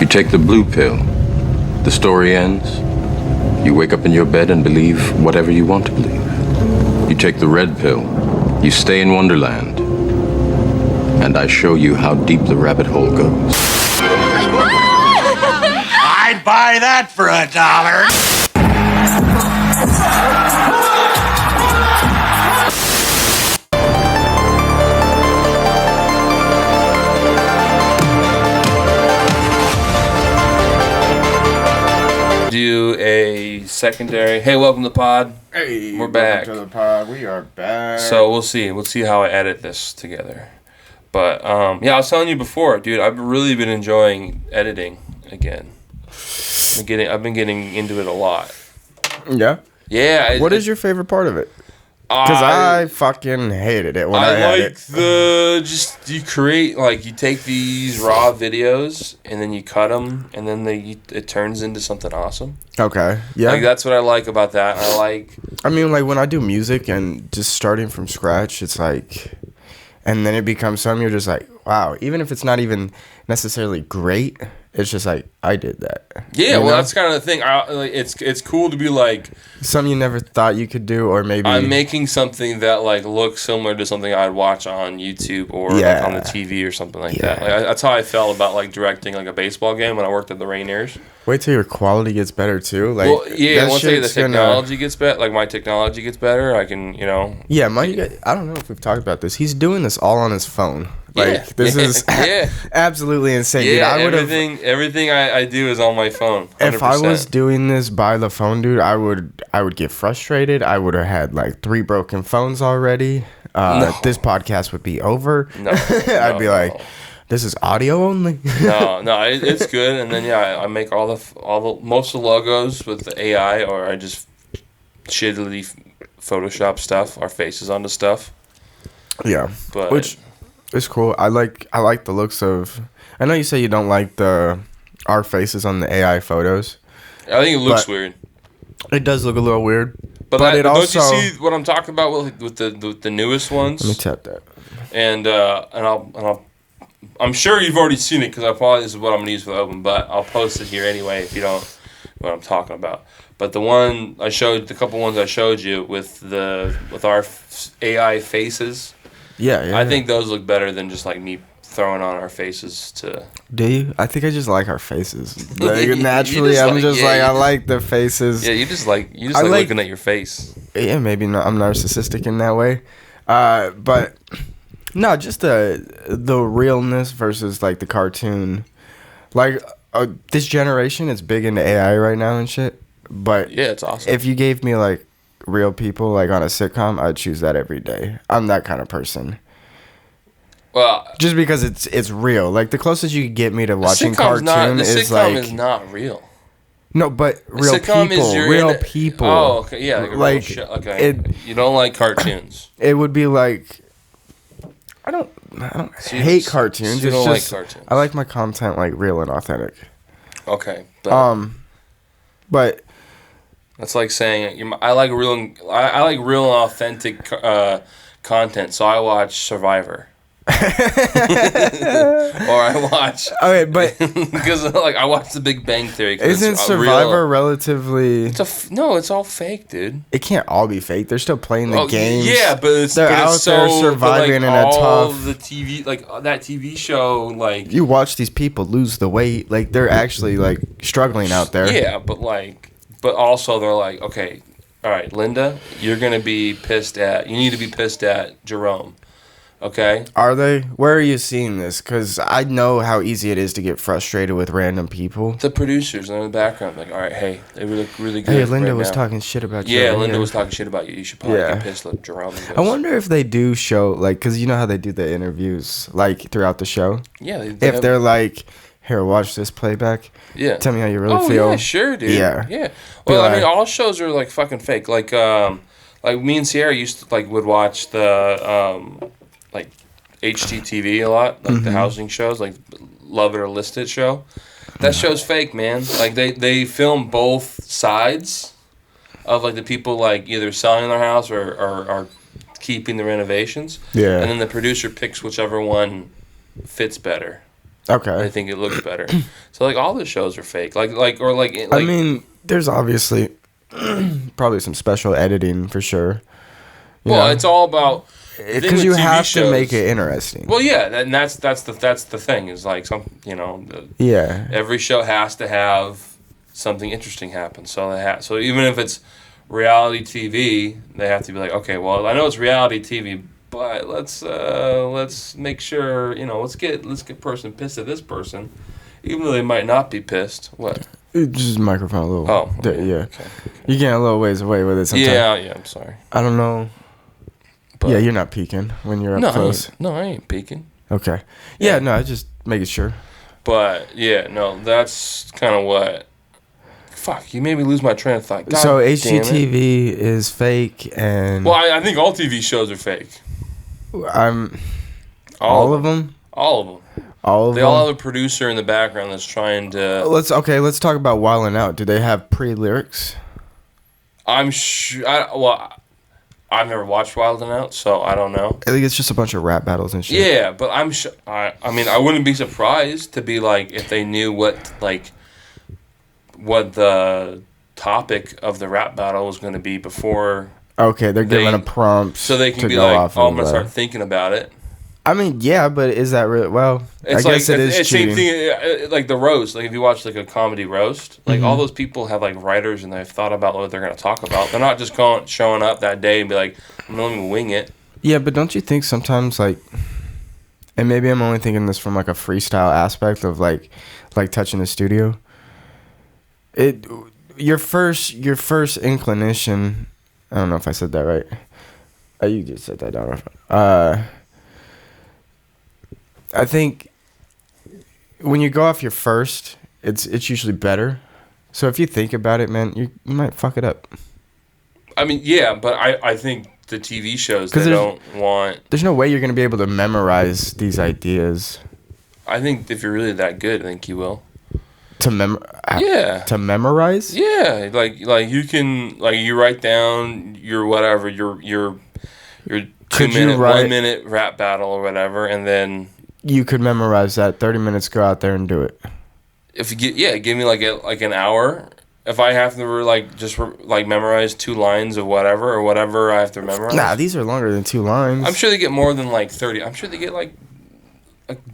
You take the blue pill. The story ends. You wake up in your bed and believe whatever you want to believe. You take the red pill. You stay in Wonderland. And I show you how deep the rabbit hole goes. I'd buy that for $1. Do a secondary. Hey, welcome to the pod. Hey, we're back. Welcome to the pod. We are back. So we'll see. We'll see how I edit this together. But yeah, I was telling you before, dude. I've really been enjoying editing again. I've been getting into it a lot. Yeah. Yeah. What is your favorite part of it? Because I fucking hated it when I had it. You create, like, you take these raw videos and then you cut them and then it turns into something awesome. Okay. Yeah. Like, that's what I like about that. I mean, like, when I do music and just starting from scratch, it's like, and then it becomes something you're just like, wow, even if it's not even necessarily great, it's just like, I did that. Yeah, well, that's kind of the thing. It's cool to be like... Something you never thought you could do, or maybe... I'm making something that, like, looks similar to something I'd watch on YouTube or like, on the TV or something like that. Like, that's how I felt about, like, directing, like, a baseball game when I worked at the Rainiers. Wait till your quality gets better, too. Like, well, yeah, once the technology gets better, like, my technology gets better, I can, you know... Yeah, I don't know if we've talked about this. He's doing this all on his phone. Like, this is absolutely insane. Yeah, dude, everything I do is on my phone. 100%. If I was doing this by the phone, dude, I would get frustrated. I would have had like 3 broken phones already. This podcast would be over. I'd be like, this is audio only. It's good. And then I make all the most of the logos with the AI, or I just shittily Photoshop stuff, our faces onto stuff. Yeah, but which. It's cool. I like the looks of... I know you say you don't like our faces on the AI photos. I think it looks weird. It does look a little weird. But don't you see what I'm talking about with the newest ones? Let me tap that. And I'm sure you've already seen it, because this is what I'm going to use for the open, but I'll post it here anyway if you don't know what I'm talking about. But the couple ones I showed you with our AI faces... Yeah. I think those look better than just like me throwing on our faces to... Do you? I think I just like our faces. Like, naturally, I like the faces. Yeah, you just like looking at your face. Yeah, maybe not. I'm narcissistic in that way. But no, just the realness versus like the cartoon. Like this generation is big into AI right now and shit. But yeah, it's awesome. If you gave me like real people like on a sitcom, I'd choose that every day. I'm that kind of person. Well, just because it's real. Like the closest you could get me to watching cartoon is like... The sitcom is not real. No, but real people. Oh, okay, yeah, like real show. Okay, you don't like cartoons. It would be like... I don't hate cartoons. You don't like cartoons. I like my content like real and authentic. Okay, but that's like saying I like real and authentic content, so I watch Survivor. Or I watch. Okay, but because like I watch The Big Bang Theory. Isn't Survivor relatively? It's all fake, dude. It can't all be fake. They're still playing the games. Yeah, but they're out there surviving in a tough. The TV, like that TV show, like you watch these people lose the weight. Like they're actually like struggling out there. Yeah, but also they're like, okay, all right, Linda, you're gonna be pissed at. You need to be pissed at Jerome. Okay. Are they? Where are you seeing this? Because I know how easy it is to get frustrated with random people. The producers in the background, like, all right, hey, they look really good. Hey, Linda was talking shit about you. Yeah, Linda was talking shit about you. You should probably get pissed at Jerome. I wonder if they do show, like, because you know how they do the interviews, like, throughout the show? Yeah. If they're like, here, watch this playback. Yeah. Tell me how you really feel. Oh, yeah, sure, dude. Yeah. Well, I mean, all shows are, like, fucking fake. Like me and Sierra used to, like, would watch the, like HGTV a lot, like the housing shows, like Love It or List It show. That show's fake, man. Like they film both sides of like the people like either selling their house or keeping the renovations. Yeah. And then the producer picks whichever one fits better. Okay. They think it looks better. So like all the shows are fake. Like I mean, there's obviously probably some special editing for sure. You know? It's all about because you TV have to shows- make it interesting. Well, yeah, and that's the thing is like Yeah. every show has to have something interesting happen. So even if it's reality TV, they have to be like, okay, well, I know it's reality TV, but let's make sure, let's get person pissed at this person, even though they might not be pissed. What? Just microphone a little. Oh, yeah. Okay. You get a little ways away with it sometimes. Yeah, I'm sorry. I don't know. But Yeah, you're not peeking when you're up close. I ain't peeking. Okay. Yeah, no, I just making sure. But yeah, no, that's kind of what. Fuck, you made me lose my train of thought. God So damn it. HGTV is fake, and Well, I think all TV shows are fake. I'm all of them. All of them. All of They them. all have a producer in the background that's trying to. Let's talk about Wildin' Out. Do they have pre-lyrics? I'm sure. I've never watched Wild 'N Out, so I don't know. I think it's just a bunch of rap battles and shit. Yeah, but I'm sure. I mean, I wouldn't be surprised to be like if they knew what the topic of the rap battle was going to be before. Okay, they're giving a prompt so they can to be go like, off "Oh, of I'm gonna start thinking about it." I mean, yeah, but is that really? Well, It's I guess it is it's cheating. same thing like the roast. Like if you watch like a comedy roast, like all those people have like writers and they've thought about what they're gonna talk about. They're not just showing up that day and be like, "I'm gonna wing it." Yeah, but don't you think sometimes like, and maybe I'm only thinking this from like a freestyle aspect of like touching the studio. Your first inclination. I don't know if I said that right. You just said that down. I think when you go off your first, it's usually better. So if you think about it, man, you might fuck it up. I mean, yeah, but I think the TV shows they don't want. There's no way you're gonna be able to memorize these ideas. I think if you're really that good, I think you will. To To memorize? Yeah, like you can you write down your whatever your 2-minute, 1-minute rap battle or whatever, and then you could memorize that. 30 minutes, go out there and do it. if you give me like an hour. If I have to memorize 2 lines of whatever I have to memorize. Nah, these are longer than 2 lines. I'm sure they get more than 30. I'm sure they get like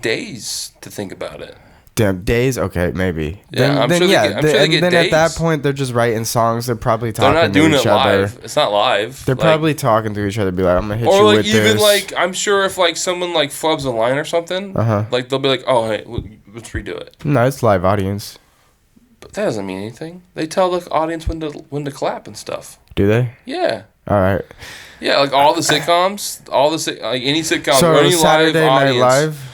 days to think about it. Damn, days? Okay, maybe. Yeah, I'm sure they get then days. at that point, they're just writing songs. They're probably talking They're not doing to each it other. live. It's not live. They're probably talking to each other. Be like, I'm gonna hit you or with even this. I'm sure if someone flubs a line or something, they'll be like, oh hey, let's redo it. No, it's live audience. But that doesn't mean anything. They tell the audience when to clap and stuff. Do they? Yeah. All right. Yeah, like all the sitcoms, any sitcom, So or any Saturday live Night audience. Live.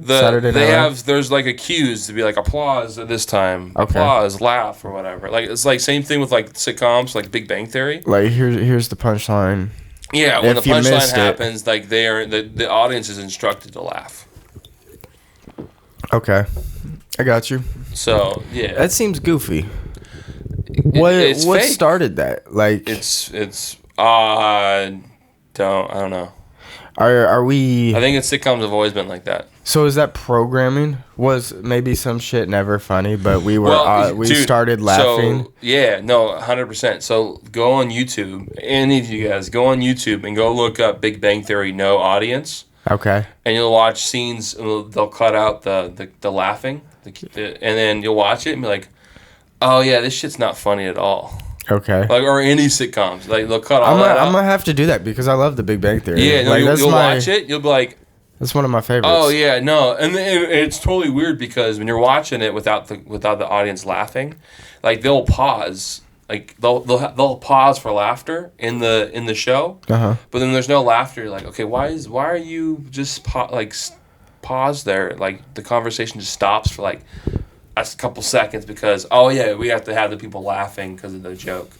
Saturday Night Live? There's a cues to be like applause at this time, Okay. applause, laugh or whatever. It's same thing with sitcoms like Big Bang Theory. Like here's the punchline. Yeah, when If the you punchline missed it. happens, the audience is instructed to laugh. Okay, I got you. So yeah, That seems goofy. it's What fake. started that? Like, It's I don't know. are we? I think sitcoms have always been like that. So is that programming? Was maybe some shit never funny, but we were we dude, started laughing. So, yeah, no, 100%. So go on YouTube. Any of you guys, go on YouTube and go look up Big Bang Theory no audience. Okay. And you'll watch scenes. They'll cut out the laughing, and then you'll watch it and be like, "Oh yeah, this shit's not funny at all." Okay. Or any sitcoms, they'll cut all that out. I'm gonna have to do that because I love the Big Bang Theory. Yeah, no, you'll watch it. You'll be like, That's one of my favorites. "Oh yeah, no," and it's totally weird because when you're watching it without the audience laughing, they'll pause. They'll pause for laughter in the show, but then there's no laughter. You're like, okay, why are you just pause there? The conversation just stops for a couple seconds because we have to have the people laughing because of the joke.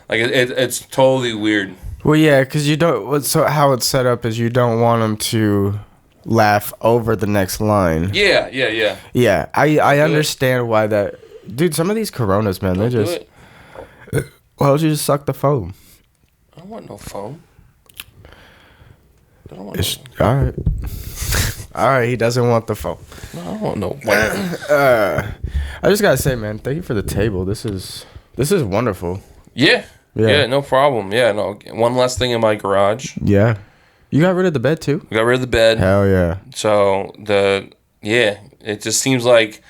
It's totally weird. Well, yeah, because you don't. So how it's set up is you don't want them to laugh over the next line. Yeah. Yeah, I understand why that. Dude, some of these Coronas, man, they're Do just. it. Why don't you just suck the foam? I don't want no foam. I don't want It's, all right. All right, he doesn't want the phone. no, I don't want no white. I just gotta say, man, thank you for the table. This is wonderful. Yeah. Yeah, no problem. Yeah, no. One less thing in my garage. Yeah. You got rid of the bed too? We got rid of the bed. Hell yeah. So it just seems like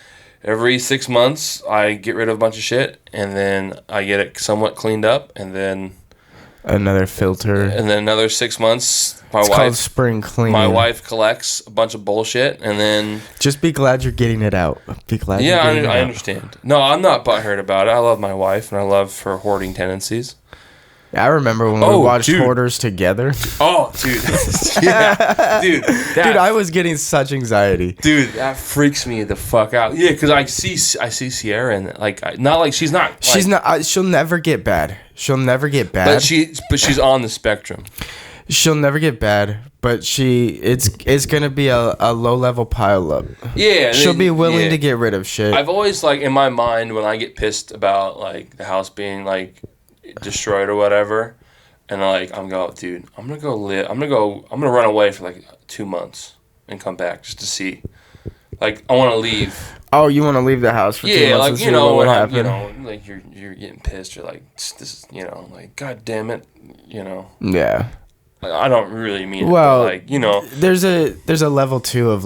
every 6 months I get rid of a bunch of shit and then I get it somewhat cleaned up and then Another filter. and then another 6 months It's called spring cleaning. my wife collects a bunch of bullshit and then Just be glad you're getting it out. Be glad. yeah, you're getting it I out. understand. No, I'm not butthurt about it. I love my wife and I love her hoarding tendencies. I remember when we watched dude. Hoarders together. Oh, dude. Yeah. Dude, Dude, I was getting such anxiety. Dude, that freaks me the fuck out. Yeah, because I see Sierra and not like she's not. She's not. She'll never get bad. She'll never get bad. But she's on the spectrum. She'll never get bad. But it's gonna be a low level pile up. Yeah, She'll be willing to get rid of shit. I've always in my mind when I get pissed about the house being destroyed or whatever, and I'm going, dude, I'm gonna run away for 2 months and come back just to see. I want to leave. Oh, you want to leave the house for 2 months? Yeah, and see what when happened? you're getting pissed. You're this is God damn it, Yeah. I don't really mean Well, it, but there's a level 2 of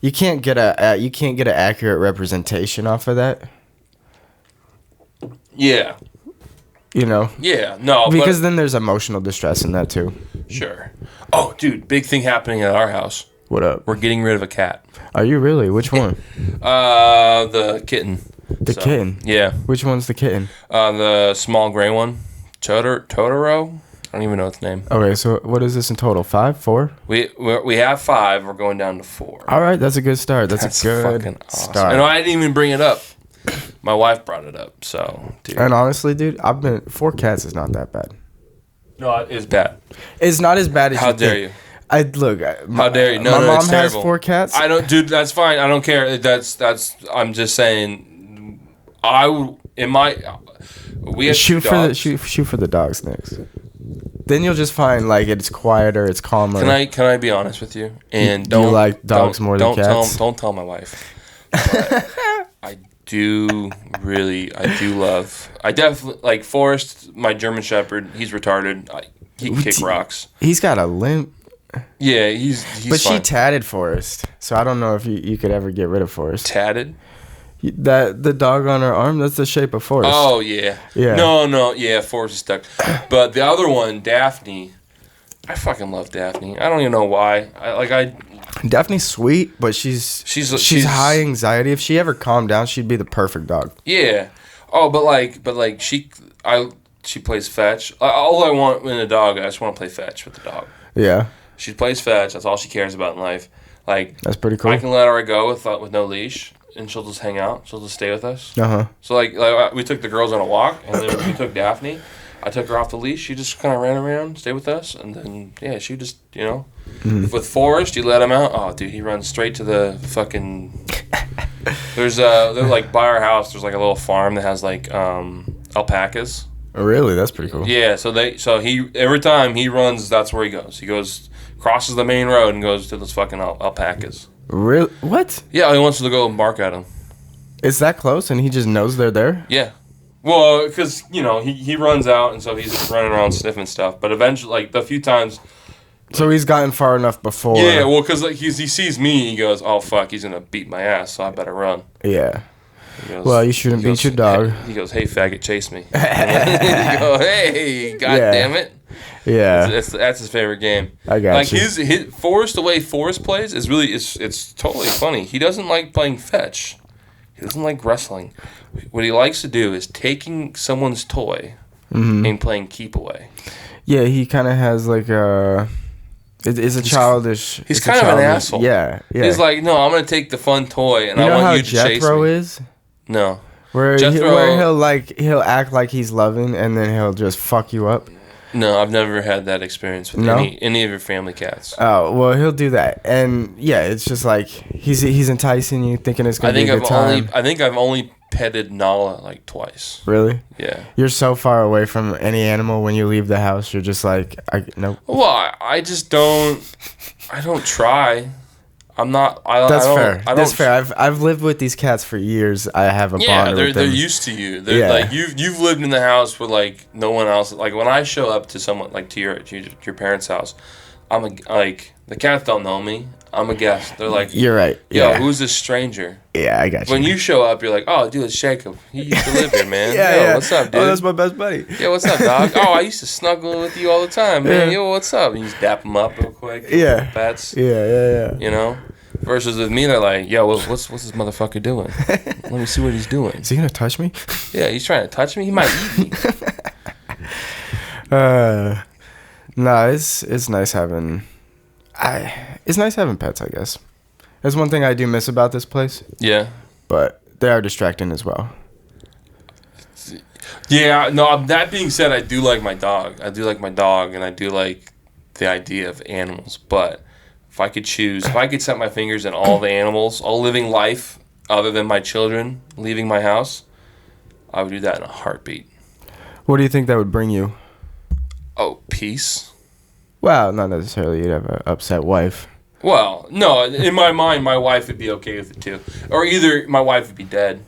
you can't get an accurate representation off of that. yeah. Yeah, no, Because then there's emotional distress in that too. sure. Oh, dude, big thing happening at our house. What up? We're getting rid of a cat. Are you really? Which one? The kitten. The kitten. Yeah. Which one's the kitten? The small gray one. Totoro? I don't even know its name. Okay, so what is this in total? 5, 4? We have 5. We're going down to 4. All right, that's a good start. That's a good fucking awesome. start. And I didn't even bring it up. My wife brought it up. So, dude. And honestly, dude, 4 cats is not that bad. No, it is bad. It's not as bad as How you dare think. you? How dare you? No, my no, mom it's has terrible. 4 cats. I don't, dude. That's fine. I don't care. That's. I'm just saying. We have shoot two for the dogs. shoot for the dogs next. Then you'll just find it's quieter, it's calmer. Can I be honest with you? And Do you like dogs more than cats? Don't tell my wife. But I do love. I definitely Forrest, my German Shepherd. He's retarded. He can kick rocks. He's got a limp. Yeah, he's But fine. she tatted Forrest, so I don't know if you could ever get rid of Forrest. Tatted. The dog on her arm, that's the shape of Forrest. Oh yeah. Yeah. No, yeah. Forrest is stuck. But the other one, Daphne. I fucking love Daphne. I don't even know why. Daphne's sweet, but she's high anxiety. If she ever calmed down, she'd be the perfect dog. Yeah. Oh, but she plays fetch. All I want in a dog, I just want to play fetch with the dog. Yeah. She plays fetch. That's all she cares about in life. That's pretty cool. I can let her go with no leash, and she'll just hang out. She'll just stay with us. Uh-huh. So we took the girls on a walk, and then we took Daphne. I took her off the leash. She just kind of ran around, stayed with us, and then she just With Forrest, you let him out. Oh, dude, he runs straight to the fucking. They're by our house. There's a little farm that has alpacas. Oh, really? That's pretty cool. Yeah, so he every time he runs, that's where he goes. He crosses the main road and goes to those fucking alpacas. Really? What? Yeah, he wants to go and bark at them. It's that close, and he just knows they're there? Yeah. Well, because he runs out, and so he's running around sniffing stuff. But eventually, the few times. So he's gotten far enough before. Yeah, well, because he sees me, he goes, "Oh fuck, he's gonna beat my ass, so I better run." Yeah. Goes, well, you shouldn't beat your dog. He goes, "Hey, faggot, chase me." You go, "Hey, god damn it!" Yeah. That's his favorite game. I got you. His Forrest, the way Forrest plays is really it's totally funny. He doesn't like playing fetch. He doesn't like wrestling. What he likes to do is taking someone's toy and playing keep away. Yeah, he kind of has it's a childish. He's kind of an asshole. Yeah. He's like, no, I'm gonna take the fun toy and I want you to chase me. You know how Jethro is? No. Where he'll act like he's loving and then he'll just fuck you up. No, I've never had that experience with any of your family cats. Oh, well, he'll do that. And yeah, it's just he's enticing you, thinking it's going to be a good time. I think I've only petted Nala like twice. Really? Yeah. You're so far away from any animal when you leave the house. You're just like, nope. Well, I just don't. I don't try. I'm not. That's I don't, fair. I don't, That's fair. I've lived with these cats for years. I have a Yeah, bond with they're them. used to you. They're like you've lived in the house where like no one else. Like when I show up to someone like to your parents' house, like the cats don't know me. I'm a guest. They're like, You're right. Yo, Yeah. who's this stranger? Yeah, I got you. When you show up, you're like, oh, dude, it's Jacob. He used to live here, man. yeah, Yo, yeah. what's up, dude? Oh, that's my best buddy. Yeah, what's up, dog? Oh, I used to snuggle with you all the time, man. Yo, what's up? And you just dap them up real quick. Yeah. Pets. Yeah. You know? Versus with me, they're like, yo, what's this motherfucker doing? Let me see what he's doing. Is he gonna touch me? Yeah, he's trying to touch me. He might eat me. No, it's nice having. It's nice having pets, I guess. That's one thing I do miss about this place. Yeah. But they are distracting as well. Yeah, no, that being said, I do like my dog. I do like my dog, and I do like the idea of animals. But if I could choose, if I could set my fingers in all the animals, all living life other than my children leaving my house, I would do that in a heartbeat. What do you think that would bring you? Oh, peace? Well, not necessarily. You'd have an upset wife. Well, no, in my mind, my wife would be okay with it too. Or either my wife would be dead.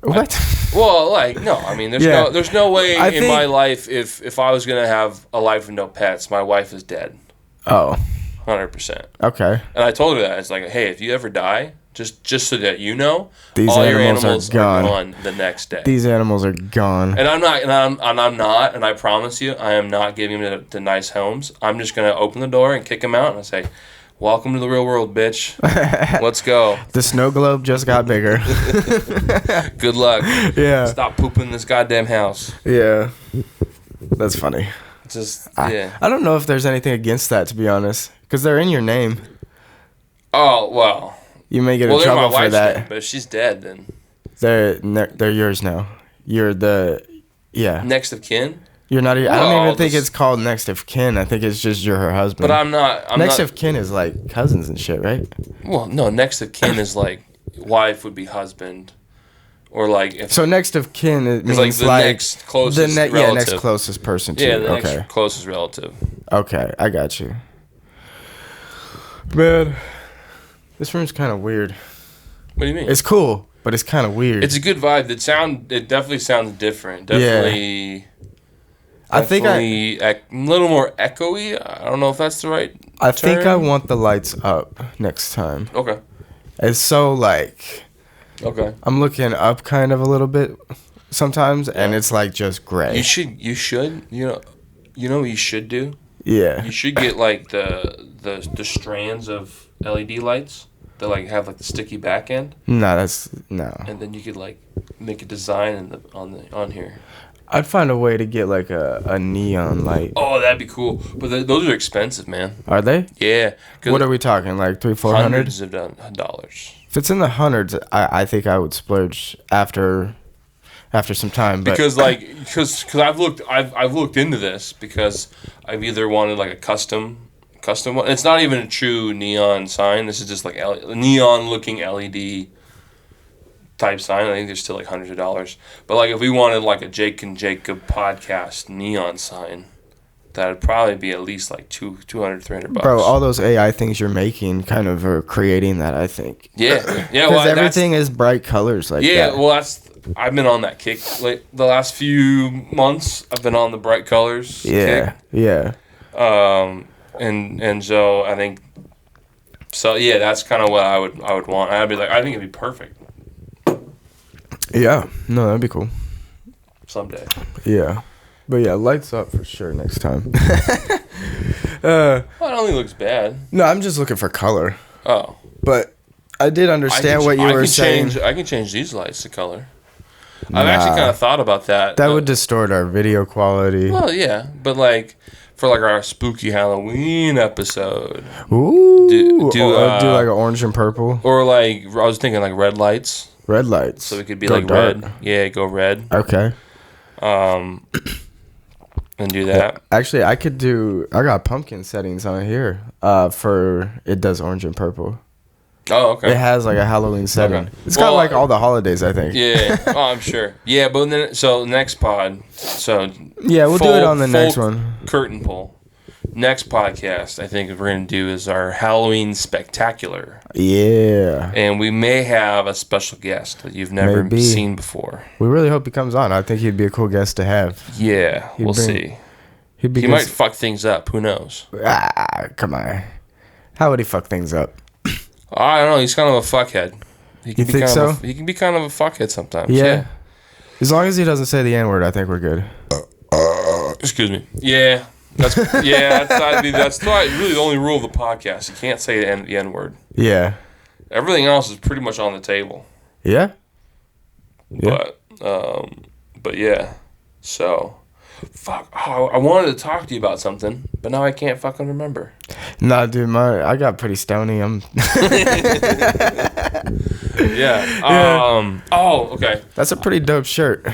What? Well, like, no, I mean, there's no way in my life, if I was going to have a life with no pets, my wife is dead. Oh. 100%. Okay. And I told her that. It's like, hey, if you ever die, just so that you know, These all your animals animals are are gone. gone the next day. These animals are gone. And I'm not, and I promise you, I am not giving them to nice homes. I'm just going to open the door and kick them out and say, welcome to the real world, bitch. Let's go. The snow globe just got bigger. Good luck. Yeah. Stop pooping in this goddamn house. Yeah. That's funny. Just, yeah. I don't know if there's anything against that, to be honest. Because they're in your name. Oh, well. You may get in Well, they're my trouble for wife's that. name, but if she's dead, then. They're yours now. You're the... Yeah. Next of kin? You're not... I Well, don't I'll even think just- it's called next of kin. I think it's just you're her husband. But I'm not... Next of kin is like cousins and shit, right? Well, no, next of kin is like wife would be husband. Or like... if So next of kin it It's means like the next closest relative. Yeah, next closest person to Yeah, you. the Okay. next closest relative. Okay, I got you. Man, this room's kind of weird. What do you mean? It's cool, but it's kind of weird. It's a good vibe. It definitely sounds different. Definitely... I think a little more echoey. I don't know if that's the right I think I term. want the lights up next time. Okay. It's so like Okay. I'm looking up kind of a little bit sometimes, and it's like just gray. You should. You know what you should do? Yeah. You should get like the strands of LED lights that like have like the sticky back end, No. and then you could like make a design on here. I'd find a way to get like a neon light. Oh, that'd be cool. But those are expensive, man. Are they? Yeah. What are we talking? Like $300-$400? Hundreds of dollars. If it's in the hundreds, I think I would splurge after some time. But Because I've looked into this because I've either wanted like a custom one. It's not even a true neon sign. This is just like neon looking LED type sign. I think they're still like hundreds of dollars. But like if we wanted like a Jake and Jacob podcast neon sign, that'd probably be at least like $200-$300. bro, all those AI things you're making kind of are creating that, I think. Yeah. Because Well, everything is bright colors like yeah. that. Well, I've been on that kick like the last few months. I've been on the bright colors. Yeah. Kick. Yeah. And so I think, so yeah, that's kind of what I would want. I'd be like, I think it'd be perfect Yeah. No, that'd be cool. someday. Yeah. But yeah, lights up for sure next time. Well, I don't think it looks bad. No, I'm just looking for color. Oh, But I did understand what you were saying. I can change these lights to color. I've actually kind of thought about that. That would distort our video quality. Well, yeah, but like for like our spooky Halloween episode, Ooh. do like an orange and purple. or like I was thinking like red lights, Red lights. so it could be Go like dark. red. Yeah, go red. Okay. And do that. Actually, I got pumpkin settings on here. For it does orange and purple. Oh, okay. It has like a Halloween setting. Okay. It's got like all the holidays, I think. Yeah. Oh, I'm sure. Yeah, but then next pod. So Yeah, we'll do it on the next one. Curtain pull. Next podcast, I think we're gonna do is our Halloween spectacular. Yeah. And we may have a special guest that you've never seen before. We really hope he comes on. I think he'd be a cool guest to have. Yeah, we'll see. He might fuck things up. Who knows? Come on. How would he fuck things up? I don't know. He's kind of a fuckhead. You think so? He can be kind of a fuckhead sometimes. Yeah. As long as he doesn't say the N-word, I think we're good. Excuse me. Yeah. That's really the only rule of the podcast. You can't say the N-word. Yeah. Everything else is pretty much on the table. Yeah. But yeah. So, fuck. Oh, I wanted to talk to you about something, but now I can't fucking remember. Nah, dude, I got pretty stony. I'm. Yeah. Oh, okay. That's a pretty dope shirt.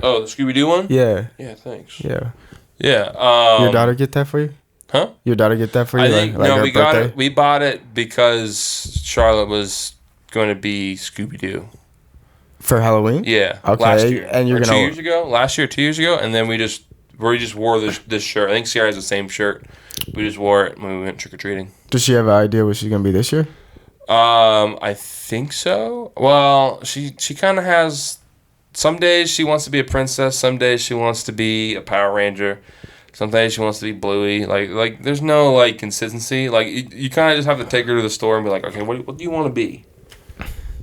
Oh, the Scooby-Doo one? Yeah. Yeah. Thanks. Yeah. Yeah. Your daughter get that for you? Huh? Your daughter get that for you? I think like no. her We got birthday? it. We bought it because Charlotte was going to be Scooby-Doo. For Halloween? Yeah. Okay. Last year. And you're or gonna 2 years ago. Last year, 2 years ago, and then we just wore this shirt. I think Sierra has the same shirt. We just wore it when we went trick or treating. Does she have an idea what she's gonna be this year? I think so. Well, she kind of has. Some days she wants to be a princess. Some days she wants to be a Power Ranger. Some days she wants to be Bluey. Like there's no like consistency. Like you kind of just have to take her to the store and be like, okay, what do you want to be?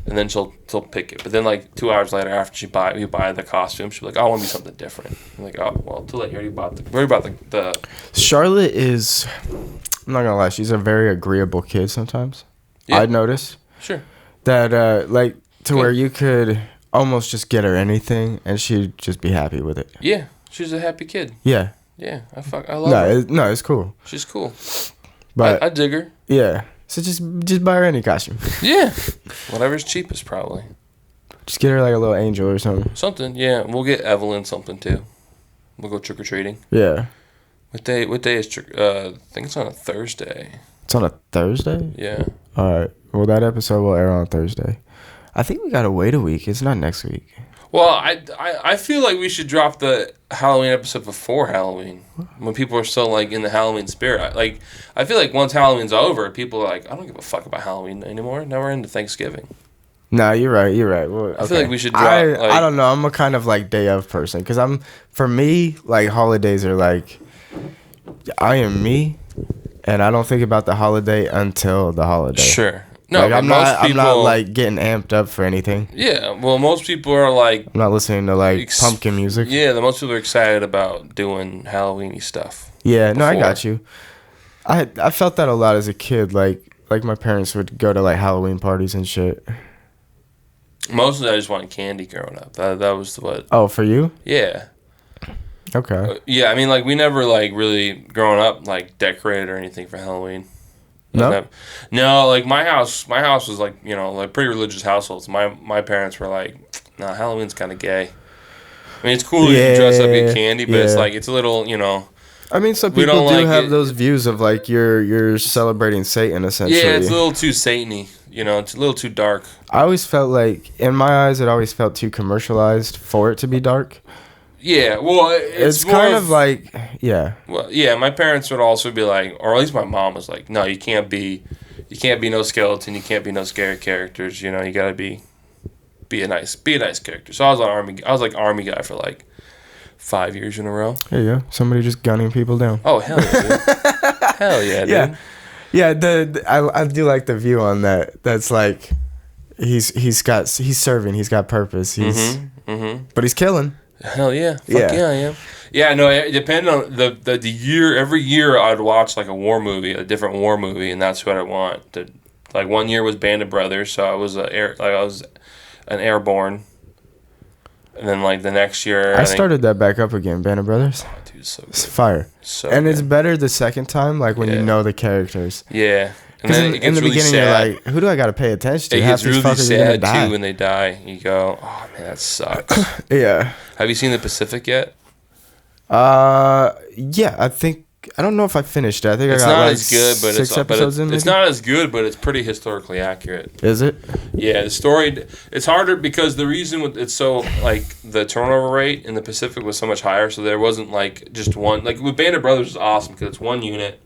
And then she'll pick it. But then like 2 hours later, after we buy the costume, she'll be like, I want to be something different. I'm like, oh well, too late. You already bought the. Charlotte is. I'm not gonna lie. She's a very agreeable kid sometimes. Yeah. I'd notice. Sure. That like to where you could almost just get her anything and she'd just be happy with it. Yeah, she's a happy kid. Yeah. Yeah, I love her. It's cool. She's cool. But I dig her. Yeah. So just buy her any costume. Yeah. Whatever's cheapest, probably. Just get her like a little angel or something. Something, yeah. We'll get Evelyn something too. We'll go trick or treating. Yeah. What day is trick? I think it's on a Thursday. It's on a Thursday? Yeah. All right. Well, that episode will air on Thursday. I think we gotta wait a week. It's not next week. Well, I feel like we should drop the Halloween episode before Halloween, when people are still like in the Halloween spirit. I feel like once Halloween's over, people are like, I don't give a fuck about Halloween anymore. Now we're into Thanksgiving. No, you're right. Well, okay. I feel like we should drop. I don't know. I'm a kind of like day of person because for me, like holidays are like, I am me, and I don't think about the holiday until the holiday. Sure. No, like, I'm not like getting amped up for anything. Yeah, well, most people are like. I'm not listening to like pumpkin music. Yeah, most people are excited about doing Halloween-y stuff. Yeah, no, I got you. I felt that a lot as a kid. Like my parents would go to like Halloween parties and shit. Mostly, I just wanted candy growing up. That was what. Oh, for you? Yeah. Okay. Yeah, I mean, like we never like really growing up like decorated or anything for Halloween. No. No, like my house was like, you know, like pretty religious households. My parents were like, nah, Halloween's kind of gay. I mean, it's cool to dress up, get candy, but it's like it's a little, you know. I mean, some people do have those views of like you're celebrating Satan essentially. Yeah, it's a little too Satan-y. You know, it's a little too dark. I always felt like, in my eyes, it always felt too commercialized for it to be dark. Yeah, well, it's kind of like, yeah. Well, yeah, my parents would also be like, or at least my mom was like, no, you can't be no skeleton, you can't be no scary characters. You know, you gotta be a nice character. So I was like army guy for like 5 years in a row. There you go. Somebody just gunning people down. Oh hell yeah, dude. Hell yeah, dude. Yeah. I do like the view on that. That's like he's serving. He's got purpose. But he's killing. Hell yeah. Fuck yeah, I am. Yeah, no, it depended on the year. Every year I'd watch like a different war movie, and that's what I want. Like 1 year was Band of Brothers, so I was an airborne. And then like the next year I started that back up again, Band of Brothers. Oh, dude, so good. It's fire. So and good. It's better the second time, like when you know the characters. Yeah. Because in the really beginning sad. you're like, who do I got to pay attention to? It Half gets these really fuckers are gonna sad die. too when they die. You go, oh man, that sucks. Yeah. Have you seen The Pacific yet? Yeah, I think I don't know if I finished it. I think It's I got not like as good, but six episodes in. it's maybe? not as good, but it's pretty historically accurate. Is it? Yeah, the story. It's harder because the reason it's so like the turnover rate in the Pacific was so much higher. So there wasn't like just one. Like with Band of Brothers is awesome because it's one unit,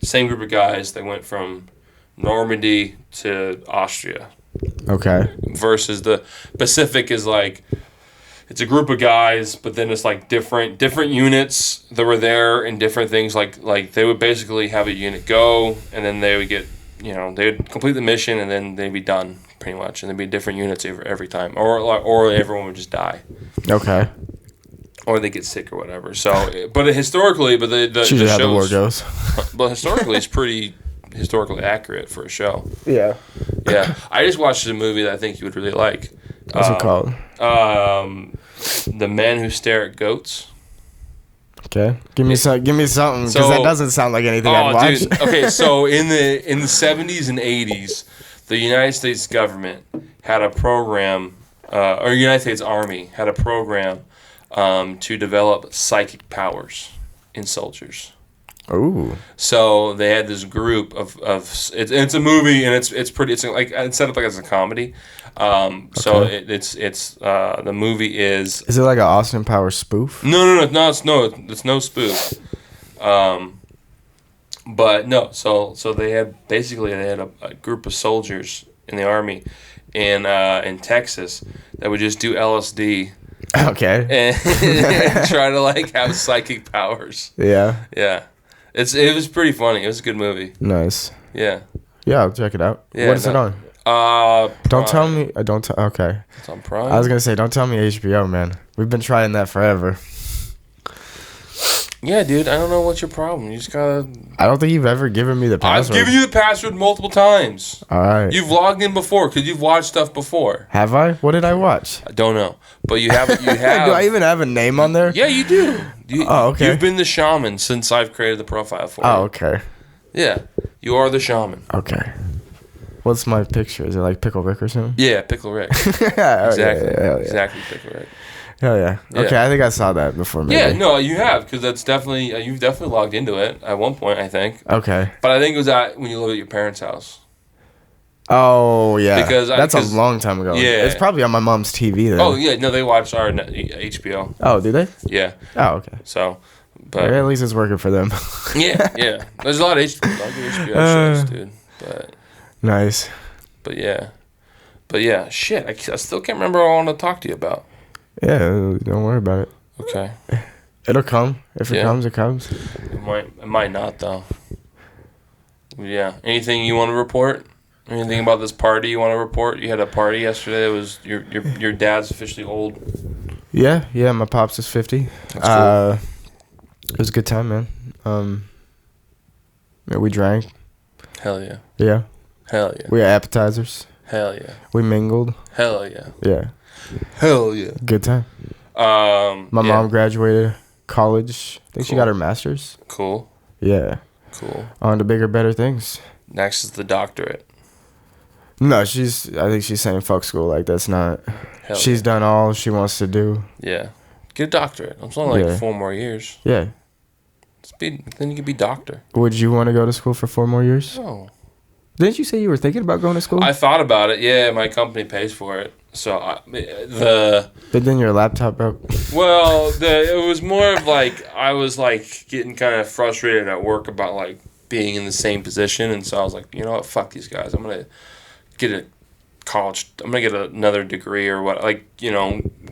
same group of guys that went from Normandy to Austria. Okay. Versus the Pacific is like. It's a group of guys, but then it's like different units that were there and different things. Like they would basically have a unit go, and then they would get, they would complete the mission, and then they'd be done pretty much, and there'd be different units every time, or everyone would just die, Okay. or they get sick or whatever. So, but historically, the Choose how the war shows, goes. but historically, it's pretty historically accurate for a show. Yeah. Yeah, I just watched a movie that I think you would really like. What's it called? The Men Who Stare at Goats. Okay. Give me something because So- that doesn't sound like anything I'd watch. Dude. Okay, so in the 70s and 80s, the United States government had a program, or United States Army had a program to develop psychic powers in soldiers. Ooh. So they had this group of it's a movie and it's pretty, it's like it's set up like as a comedy. So Okay. it's the movie is Is it like an Austin Powers spoof? no it's no spoof. But no, so they had a group of soldiers in the army in Texas that would just do LSD Okay. and try to like have psychic powers. Yeah. Yeah. It was pretty funny. It was a good movie. Nice. Yeah. Yeah, I'll check it out. Yeah, what is it on? Don't tell me. Don't tell. Okay. It's on Prime. I was gonna say, don't tell me HBO, man. We've been trying that forever. Yeah, dude. I don't know what's your problem. You just gotta. I don't think you've ever given me the I've password. given you the password multiple times. All right. You've logged in before because you've watched stuff before. Have I? What did I watch? I don't know, but you have. You have. Do I even have a name on there? Yeah, you do. Oh, okay. You've been the shaman since I've created the profile for you. Oh, okay. Yeah, you are the shaman. Okay. What's my picture? Is it like Pickle Rick or something? Yeah, Pickle Rick. Yeah, Exactly. Hell yeah. Exactly, Pickle Rick. Hell yeah. Yeah. Okay, I think I saw that before. Maybe. Yeah, no, you have because that's definitely you've definitely logged into it at one point, I think. Okay. But I think it was when you lived at your parents' house. Oh yeah. Because that's a long time ago. Yeah. It's probably on my mom's TV then. Oh yeah, no, they watch our HBO. Oh, do they? Yeah, Oh, okay. so, but Okay, at least it's working for them. yeah. There's a lot of HBO shows, dude. Nice. But yeah, shit. I still can't remember what I wanted to talk to you about. Yeah, don't worry about it. Okay, It'll come. If it Yeah. comes, it comes. it might not though. Yeah. Anything you want to report? Anything about this party you want to report? You had a party yesterday. It was your dad's officially old. Yeah, my pops is 50. That's cool. It was a good time, man. Yeah, we drank. Hell yeah. Yeah. Hell yeah. We had appetizers. Hell yeah. We mingled. Hell yeah. Yeah. Hell yeah. Good time. My mom graduated college. I think she Cool. got her master's. Cool. Yeah. Cool. On to bigger, better things. Next is the doctorate. No, I think she's saying fuck school. Like, that's not. Hell She's done all she wants to do. Yeah. Get a doctorate. It's only like Yeah. 4 more years. Yeah. Then you could be doctor. Would you want to go to school for 4 more years? Oh. Didn't you say you were thinking about going to school? I thought about it. Yeah, my company pays for it. So But then your laptop broke. it was more of like I was like getting kind of frustrated at work about like being in the same position, and so I was like, you know what, fuck these guys. I'm gonna get a college. I'm gonna get another degree or what, like,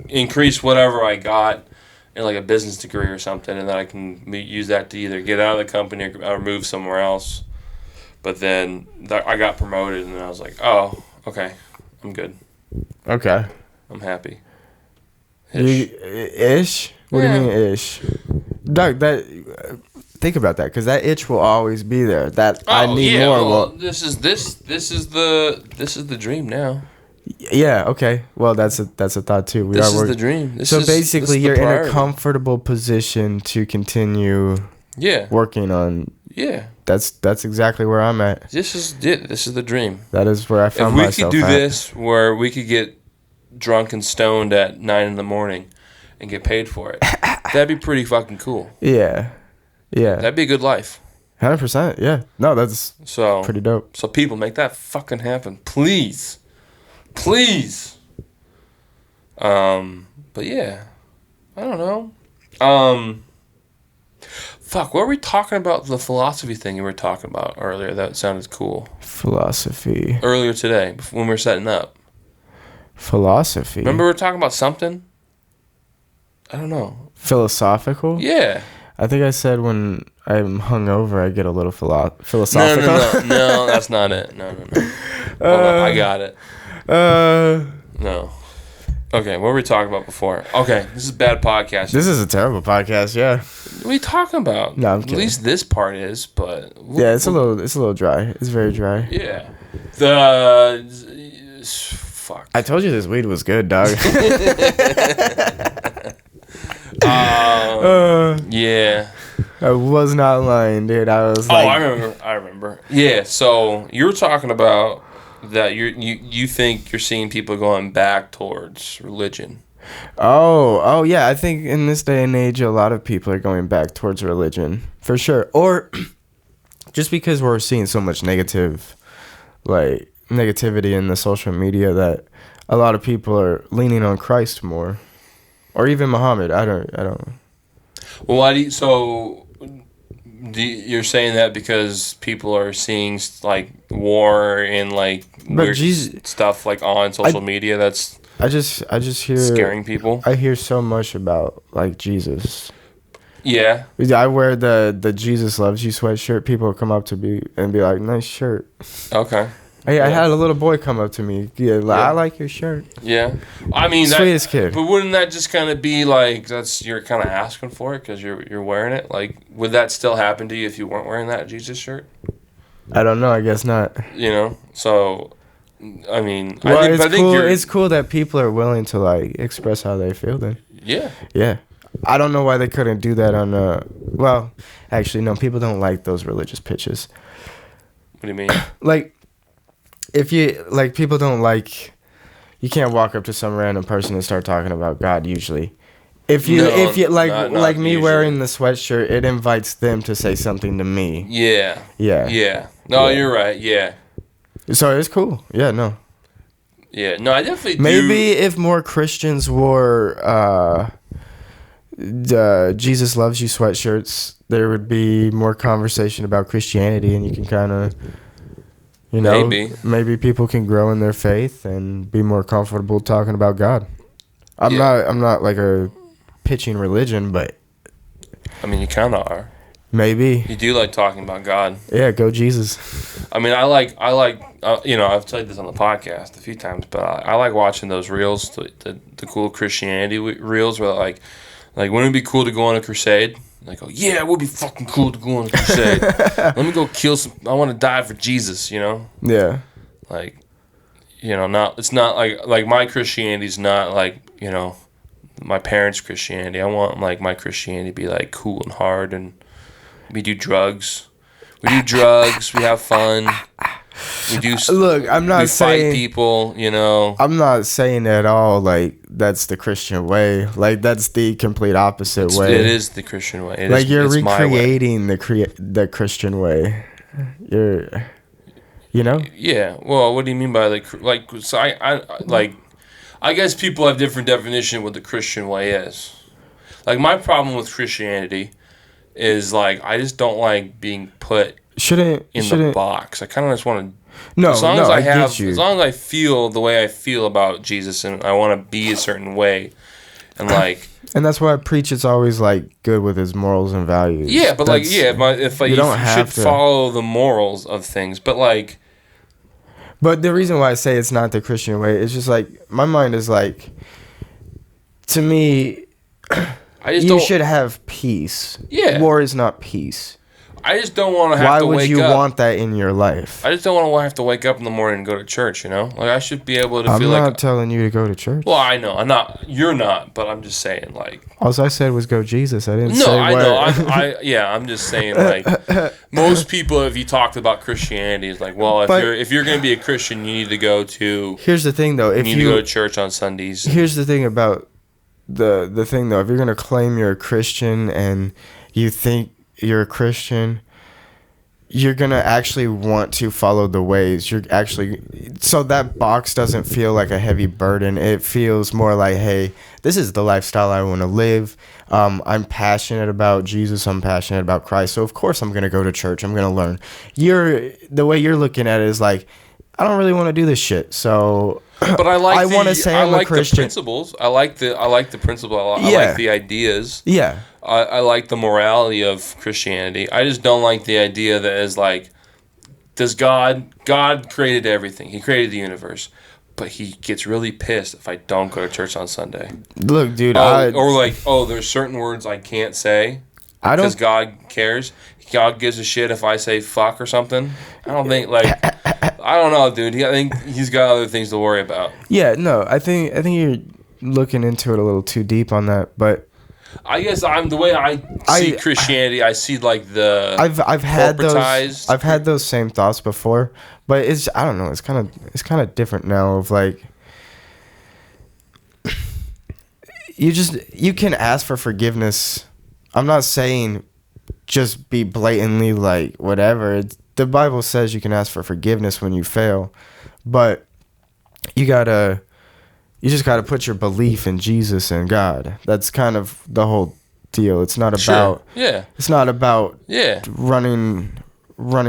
increase whatever I got in like a business degree or something, and then I can use that to either get out of the company or move somewhere else. But then I got promoted, and then I was like, oh, okay, I'm good. Okay. I'm happy. Ish? What do you mean ish? Doug, think about that, because that itch will always be there. That I need more. Well, this is the dream now. Yeah. Okay. Well, that's a thought too. This is the dream. So basically, this is you're the in a priority. comfortable position to continue Yeah. working on. Yeah. That's exactly where I'm at. This is the dream. That is where I If found we myself could do at. this, where we could get drunk and stoned at 9 a.m. and get paid for it, that'd be pretty fucking cool. Yeah. Yeah. That'd be a good life. 100%. Yeah. No, that's So pretty dope. So people, make that fucking happen, please, please. But yeah, I don't know. Fuck, what were we talking about? The philosophy thing you were talking about earlier. That sounded cool. Philosophy. Earlier today, when we were setting up. Philosophy. Remember we were talking about something? I don't know. Philosophical? Yeah. I think I said when I'm hungover, I get a little philosophical. No, that's not it. No. Hold on, I got it. No. Okay, what were we talking about before? Okay, this is bad podcast. This is a terrible podcast, yeah. What are you talking about? No, I'm kidding. At least this part is, but Yeah, it's a little dry. It's very dry. Yeah. Fuck. I told you this weed was good, dog. Yeah. I was not lying, dude. I was like, I remember. Yeah, so you were talking about that you think you're seeing people going back towards religion. Oh, yeah. I think in this day and age, a lot of people are going back towards religion, for sure. Or just because we're seeing so much negativity in the social media that a lot of people are leaning on Christ more, or even Muhammad. I don't know. Well, why do you, so? You're saying that because people are seeing like war and like weird stuff like on social media. That's I just hear scaring people. I hear so much about like Jesus. Yeah. I wear the Jesus Loves You sweatshirt. People come up to me and be like, "Nice shirt." Okay. I had a little boy come up to me. Yeah, I like your shirt. Yeah, I mean, sweetest kid. But wouldn't that just kind of be like you're kind of asking for it because you're wearing it? Like, would that still happen to you if you weren't wearing that Jesus shirt? I don't know. I guess not. You know, so I mean, well, I think cool. It's cool that people are willing to like express how they feel. Then. Yeah. Yeah. I don't know why they couldn't do that on. Well, actually, no. People don't like those religious pitches. What do you mean? Like. If you like, people don't like. You can't walk up to some random person and start talking about God. Usually, if you like not me usually. wearing the sweatshirt, it invites them to say something to me. Yeah. Yeah. Yeah. No, Yeah. you're right. Yeah. So it's cool. Yeah. No. Yeah. No, I definitely Maybe if more Christians wore the Jesus Loves You sweatshirts, there would be more conversation about Christianity, and you can kind of. You know, maybe people can grow in their faith and be more comfortable talking about God. I'm not like a pitching religion, but I mean, you kind of are. Maybe you do like talking about God. Yeah, go Jesus. I mean, I like you know, I've said this on the podcast a few times, but I like watching those reels, the cool Christianity reels, where like wouldn't it be cool to go on a crusade? Like, oh yeah, it would be fucking cool to go on a crusade. Let me go kill some. I want to die for Jesus, you know. Yeah. Like, you know, it's not like my Christianity's not like, you know, my parents' Christianity. I want like my Christianity to be like cool and hard, and we do drugs. We have fun. We do. Look, I'm not saying fight people. You know, I'm not saying at all like that's the Christian way. Like that's the complete opposite way. It is the Christian way. You're recreating the Christian way. You know? Yeah. Well, what do you mean by like? So I guess people have different definition of what the Christian way is. Like my problem with Christianity is like I just don't like being put in the box. I kind of just want to. As long as I feel the way I feel about Jesus, and I want to be a certain way, and like. And that's why I preach. It's always like good with his morals and values. Yeah, but if you should follow the morals of things, but like. But the reason why I say it's not the Christian way is just like my mind is like. To me, you should have peace. Yeah. War is not peace. I just don't want to have to wake up. Why would you want that in your life? I just don't want to have to wake up in the morning and go to church, you know? Like, I should be able to feel like... I'm not telling you to go to church. Well, I know. I'm not. You're not, but I'm just saying, like... All I said was go Jesus. I didn't say No, I know. I'm just saying, like... most people, if you talked about Christianity, is like, well, if you're going to be a Christian, you need to go to... Here's the thing, though. You need to go to church on Sundays. Here's the thing about... The thing, though. If you're going to claim you're a Christian and you think... you're a Christian, you're going to actually want to follow the ways. So that box doesn't feel like a heavy burden. It feels more like, hey, this is the lifestyle I want to live. I'm passionate about Jesus. I'm passionate about Christ. So of course I'm going to go to church. I'm going to learn. The way you're looking at it is like, I don't really want to do this shit. So but I want to say I'm a Christian. The principles. I like the principle. I like the ideas. Yeah. I like the morality of Christianity. I just don't like the idea that is like, does God created everything. He created the universe. But he gets really pissed if I don't go to church on Sunday. Look, dude. There's certain words I can't say because God cares. God gives a shit if I say fuck or something. I don't think, I don't know, dude. I think he's got other things to worry about. Yeah, no, I think you're looking into it a little too deep on that, but I guess the way I see Christianity, I see like the I've had those same thoughts before, but I don't know, it's kind of different now of like you can ask for forgiveness. I'm not saying just be blatantly like whatever. The Bible says you can ask for forgiveness when you fail, but you just gotta put your belief in Jesus and God. That's kind of the whole deal. It's not about It's not about running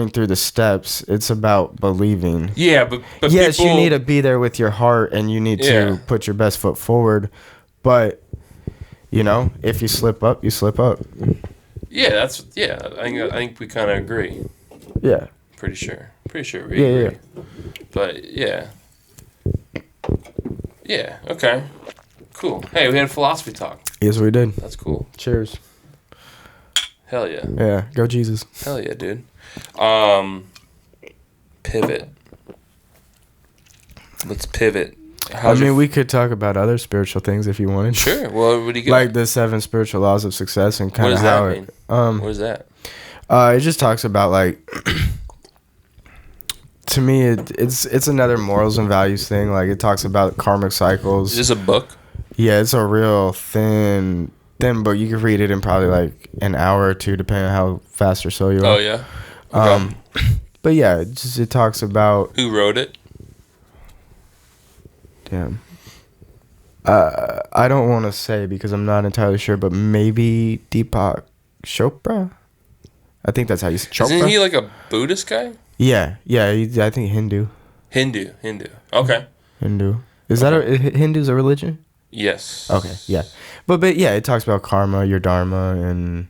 through the steps. It's about believing. Yeah, but yes, you need to be there with your heart and you need to put your best foot forward. But if you slip up, you slip up. Yeah, I think we kind of agree. Yeah. Pretty sure we agree. Yeah. But yeah. Yeah, okay. Cool. Hey, we had a philosophy talk. Yes, we did. That's cool. Cheers. Hell yeah. Yeah, go Jesus. Hell yeah, dude. Pivot. Let's pivot. We could talk about other spiritual things if you wanted. Sure. Well, what do you got? Like the 7 spiritual laws of success and kind of how it... What is that? It just talks about like... To me, it's another morals and values thing. Like it talks about karmic cycles. Is this a book? Yeah, it's a real thin book. You can read it in probably like an hour or two, depending on how fast or slow you are. Oh yeah. Okay. But yeah, it talks about who wrote it. Damn. I don't want to say because I'm not entirely sure, but maybe Deepak Chopra. I think that's how you say Chopra. Isn't he like a Buddhist guy? Yeah, I think Hindu. Okay. Hindu. Is that Hindu's a religion? Yes. Okay, yeah. But yeah, it talks about karma, your dharma, and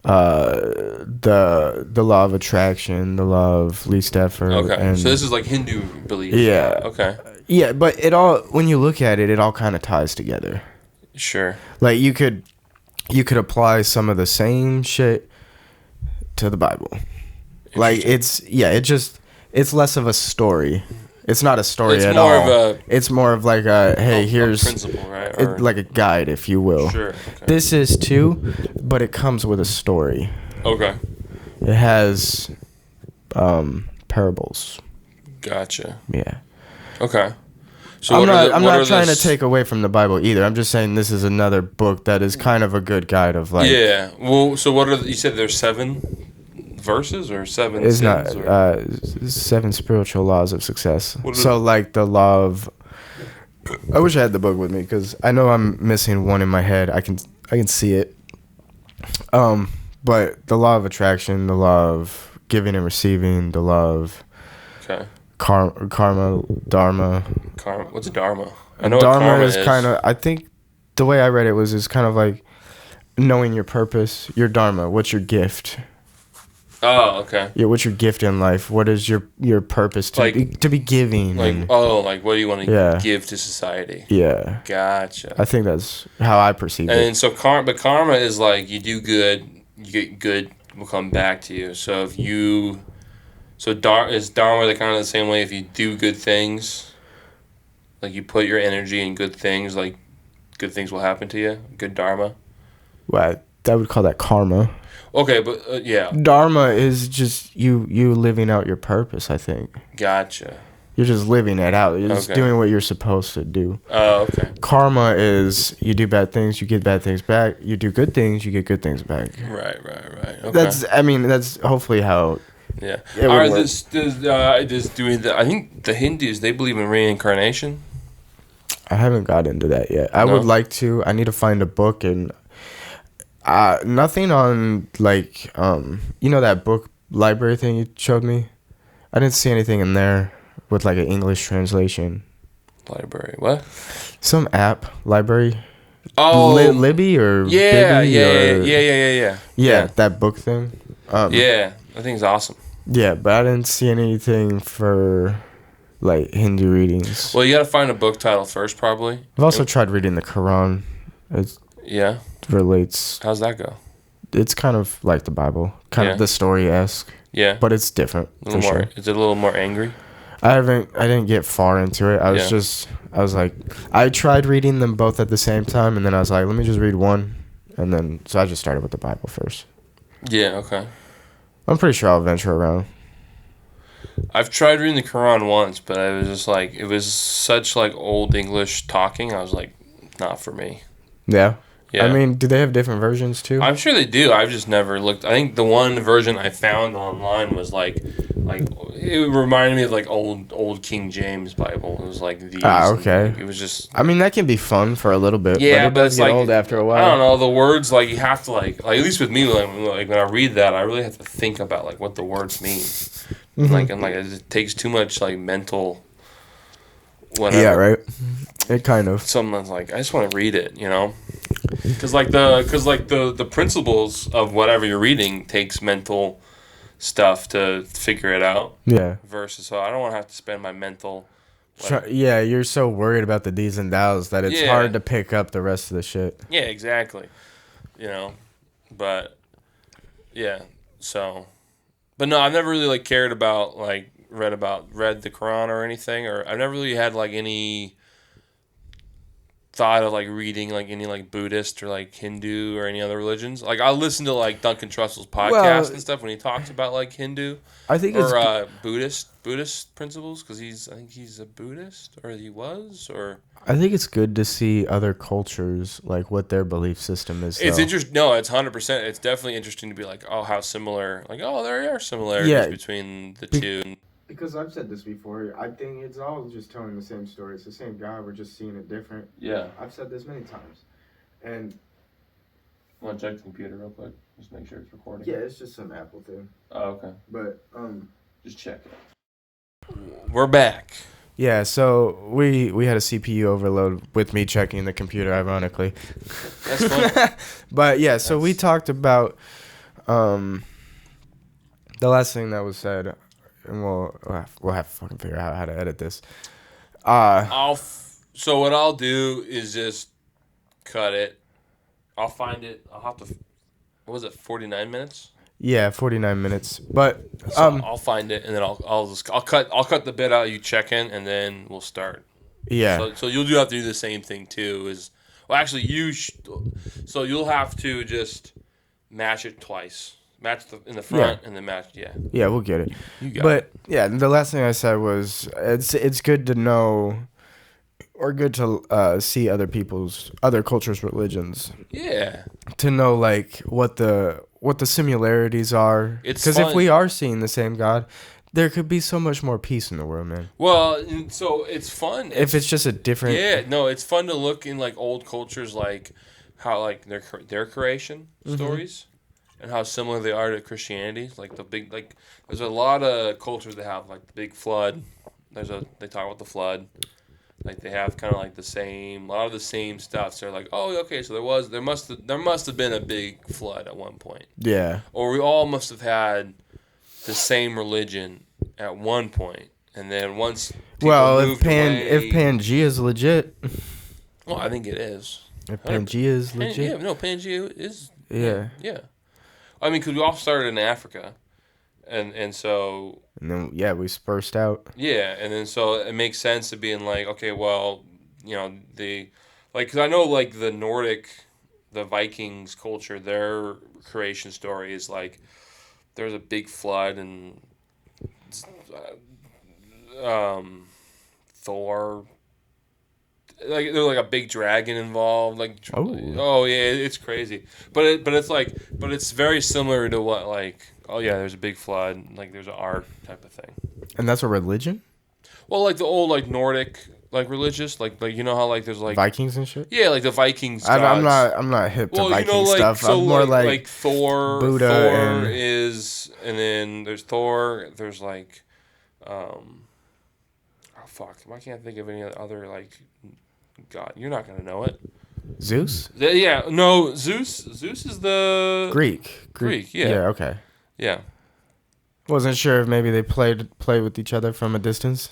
the law of attraction, the law of least effort. Okay, and, so this is like Hindu belief. Yeah. Okay. Yeah, but when you look at it, it all kind of ties together. Sure. Like you could apply some of the same shit to the Bible. Like it's less of a story. It's not a story at all. It's more of like here's a principle, right? Like a guide, if you will. Sure. Okay. This is too, but it comes with a story. Okay. It has parables. Gotcha. Yeah. Okay. So I'm not trying to take away from the Bible either. I'm just saying this is another book that is kind of a good guide of like. Yeah. Well, so what are you said? There's 7 verses or 7 it's sins? Not 7 spiritual laws of success. So like the law of I wish I had the book with me because I know I'm missing one in my head. I can see it. But the law of attraction, the law of giving and receiving, the law of karma, dharma. Karma. What's dharma? I know dharma what karma is kind of. I think the way I read it is kind of like knowing your purpose, your dharma. What's your gift? Oh, okay. Yeah, what's your gift in life? What is your purpose to be giving? Like, what do you want to give to society? Yeah. Gotcha. I think that's how I perceive it. And so karma is like you do good, you get good will come back to you. So is dharma the kind of the same way? If you do good things, like you put your energy in good things, like good things will happen to you. Good dharma. Well, I would call that karma. Okay, but yeah. Dharma is just you living out your purpose, I think. Gotcha. You're just living it out. You're just Okay. doing what you're supposed to do. Oh, okay. Karma is you do bad things, you get bad things back. You do good things, you get good things back. Right. Okay. That's hopefully how. Yeah. It would Are work. this doing the? I think the Hindus, they believe in reincarnation. I haven't got into that yet. I No? would like to. I need to find a book and nothing on like that book library thing you showed me. I didn't see anything in there with like an English translation. Library. What? Some app library. Oh, Libby or yeah, Bibby yeah. Yeah, that book thing. Yeah, that thing's awesome. Yeah, but I didn't see anything for like Hindu readings. Well, you got to find a book title first, probably. I've also tried reading the Quran. It Yeah. relates. How's that go? It's kind of like the Bible, kind Yeah. of the story-esque, Yeah. but it's different A little for more. sure. Is it a little more angry? I didn't get far into it. I was like, I tried reading them both at the same time, and then I was like, let me just read one, and then so I just started with the Bible first. Yeah. Okay. I'm pretty sure I'll venture around. I've tried reading the Quran once, but I was just like, it was such like old English talking. I was like, not for me. Yeah. Yeah. I mean, do they have different versions too? I'm sure they do. I've just never looked. I think the one version I found online was like it reminded me of like old King James Bible. It was like these. Okay. It was just. I mean, that can be fun for a little bit. Yeah, but it but does it's get like old after a while. I don't know, the words like you have to like at least with me like when I read that I really have to think about like what the words mean. Like and like it takes too much like mental. Whatever. Yeah, right. It kind of. Someone's like I just want to read it, you know. Because the principles of whatever you're reading takes mental stuff to figure it out. Yeah. Versus, so I don't want to have to spend my mental. Yeah, you're so worried about the D's and Dows that it's Yeah. hard to pick up the rest of the shit. Yeah, exactly. You know, but yeah. So, but no, I've never really like cared about like read the Quran or anything, or I've never really had like any thought of like reading like any like Buddhist or like Hindu or any other religions. Like I listen to like Duncan Trussell's podcast and stuff when he talks about like Hindu I think it's or Buddhist principles because I think he's a Buddhist or he was or I think it's good to see other cultures like what their belief system is. it's though. interesting. No, it's 100%. It's definitely interesting to be like, oh, how similar. Like, oh, there are similarities between the two. Because I've said this before, I think it's all just telling the same story. It's the same God. We're just seeing it different. Yeah. I've said this many times, and Want to check the computer real quick? Just make sure it's recording. yeah, it's just some Apple thing. Oh, okay. But Just check it. We're back. yeah. So we had a CPU overload with me checking the computer, ironically. That's fun. But yeah, so we talked about the last thing that was said, and we'll have to fucking figure out how to edit this. So what I'll do is just cut it. I'll find it. I'll have to. What was it? 49 minutes. Yeah, 49 minutes. But So I'll find it and then I'll cut the bit out. You check in and then we'll start. yeah. So you'll have to do the same thing too. Actually so you'll have to just match it twice. Match in the front and then match. Yeah. Yeah, we'll get it. You got But yeah, the last thing I said was it's good to know or good to see other cultures' religions Yeah. to know like what the similarities are. It's Because if fun. we are seeing the same God, there could be so much more peace in the world, man. Well, and so it's fun. If it's just a different. Yeah, no, it's fun to look in like old cultures, like how like their creation stories, and how similar they are to Christianity. Like the big there's a lot of cultures that have like the big flood. They talk about the flood. Like they have kind of like a lot of the same stuff. So they're like, oh, okay, so there must have been a big flood at one point, Yeah. or we all must have had the same religion at one point, and then once people moved away, if Pangea is legit. well, I think it is. If Pangea is legit. Yeah, no, Pangea is. Yeah. Yeah. I mean, because we all started in Africa, and so And then we dispersed out. yeah, and then so it makes sense to be in like, okay, well, you know, because I know like the Nordic, the Vikings culture, their creation story is like there's a big flood and Thor. Like there's like a big dragon involved. Like Oh. oh yeah, it's crazy. But it's very similar to what like oh yeah, there's a big flood. Like there's an ark type of thing. And that's a religion? Well, like the old like Nordic like religious like you know how like there's like Vikings and shit? yeah like the Vikings. I'm not hip to Viking stuff. So I'm more like Thor. Buddha Thor and is, and then there's Thor. There's like, oh fuck, I can't think of any other like god. You're not gonna know it. Zeus? Yeah, no, Zeus. Zeus is the Greek. Yeah. Yeah, okay. Yeah. Wasn't sure if maybe they played with each other from a distance.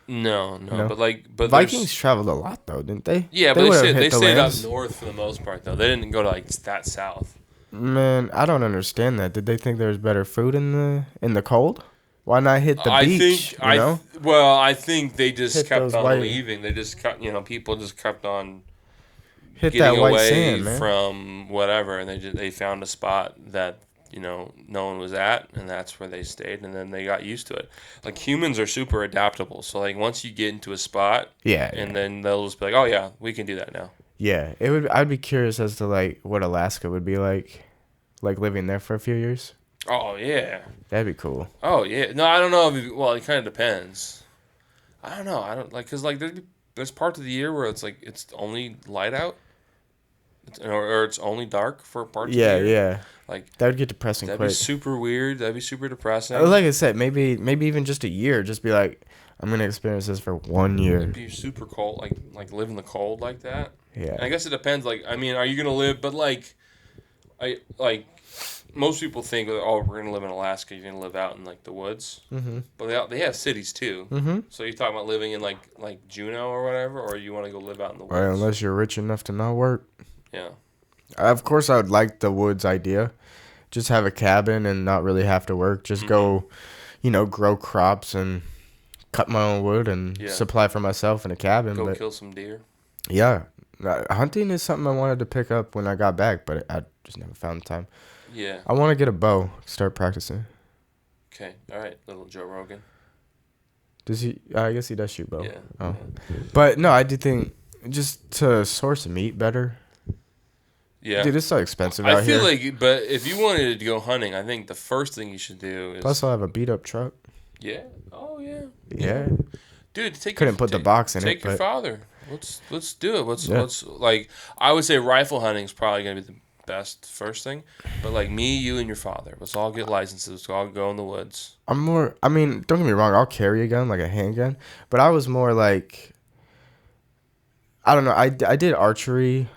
No, No? but Vikings traveled a lot though, didn't they? Yeah, They but would've hit they the stayed up lands. north for the most part though. They didn't go to like that south. Man, I don't understand that. Did they think there was better food in the cold? Why not hit the beach? I think they just Hit kept those on white- leaving. They just kept, people just kept on Hit that getting white away sand, man. from whatever, and they found a spot that no one was at, and that's where they stayed, and then they got used to it. Like humans are super adaptable, so like once you get into a spot, and then they'll just be like, oh yeah, we can do that now. Yeah, it would. I'd be curious as to like what Alaska would be like living there for a few years. Oh yeah. That'd be cool. Oh yeah. No, I don't know. It kind of depends. I don't know. I don't like because like there's parts of the year where it's like it's only light out, or it's only dark for parts. Of the year. Yeah. Like that would get depressing. That'd quick. be super weird. That'd be super depressing. Like I said, maybe even just a year. Just be like, I'm gonna experience this for 1 year. It'd be super cold. Like live in the cold like that. Yeah. And I guess it depends. Like I mean, are you gonna live? But most people think, oh, we're gonna live in Alaska. You're gonna live out in like the woods. Mm-hmm. But they have cities too. Mm-hmm. So you're talking about living in like Juneau or whatever, or you want to go live out in the woods? Well, unless you're rich enough to not work. Yeah. Of course, I would like the woods idea. Just have a cabin and not really have to work. Just go, grow crops and cut my own wood and supply for myself in a cabin. Go kill some deer. Yeah. Hunting is something I wanted to pick up when I got back, but I just never found the time. Yeah. I want to get a bow, start practicing. Okay. All right. Little Joe Rogan. Does he? I guess he does shoot bow. Yeah. Oh. Yeah. But no, I do think just to source meat better. Yeah. Dude, it's so expensive out here. I feel here. but if you wanted to go hunting, I think the first thing you should do is. Plus, I'll have a beat up truck. Yeah. Oh yeah. Yeah. Dude, couldn't put the box in it. Take your father. Let's do it. Let's like I would say rifle hunting is probably gonna be the best first thing, but like me, you, and your father, let's all get licenses. Let's all go in the woods. Don't get me wrong, I'll carry a gun, like a handgun, but I was more like, I don't know, I did archery.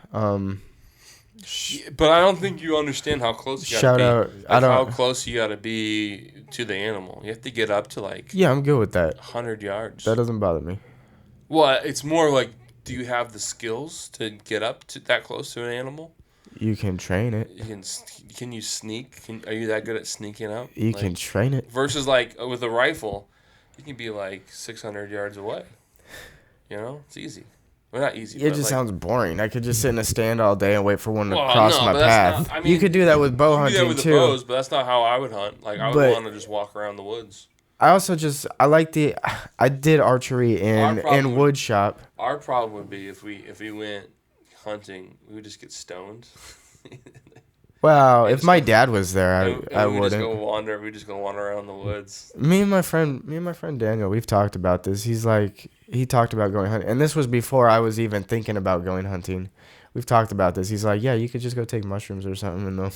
But I don't think you understand how close you gotta be. How close you gotta be to the animal. You have to get up to like. Yeah, I'm good with that. 100 yards. That doesn't bother me. Well, it's more like, do you have the skills to get up to that close to an animal? You can train it. Can you sneak? Are you that good at sneaking up? You can train it. Versus like with a rifle, you can be like 600 yards away. It's easy. Well, not easy. It just sounds boring. I could just sit in a stand all day and wait for one to Well, cross no, my but that's path. not- I mean, you could do that with bow hunting You do that with too. the bows, but that's not how I would hunt. Like I would want to just walk around the woods. I did archery in wood shop. Our problem would be if we went hunting, we would just get stoned. Well, if my dad was there, I we wouldn't. We just go wander around the woods. Me and my friend Daniel, we've talked about this. He talked about going hunting, and this was before I was even thinking about going hunting. We've talked about this. He's like, yeah, you could just go take mushrooms or something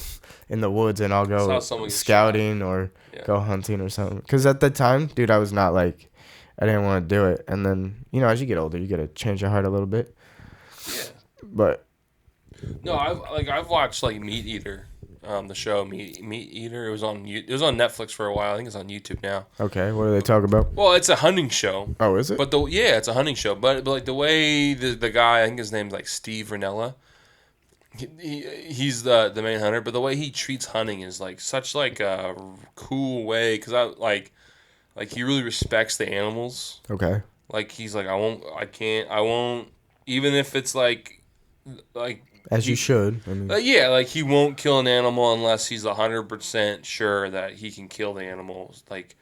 in the woods, and I'll go scouting or go hunting or something. Because at the time, dude, I was not like, I didn't want to do it. And then as you get older, you gotta change your heart a little bit. Yeah. But. No, I've watched like Meat Eater, the show Meat Eater. It was on Netflix for a while. I think it's on YouTube now. Okay, what do they talk about? Well, it's a hunting show. Oh, is it? But it's a hunting show. But like the way the guy, I think his name's like Steve Ranella. He's the main hunter, but the way he treats hunting is like such like a cool way because I he really respects the animals. Okay. Like he's like I won't even if it's like. As you should. I mean. He won't kill an animal unless he's 100% sure that he can kill the animal. Like,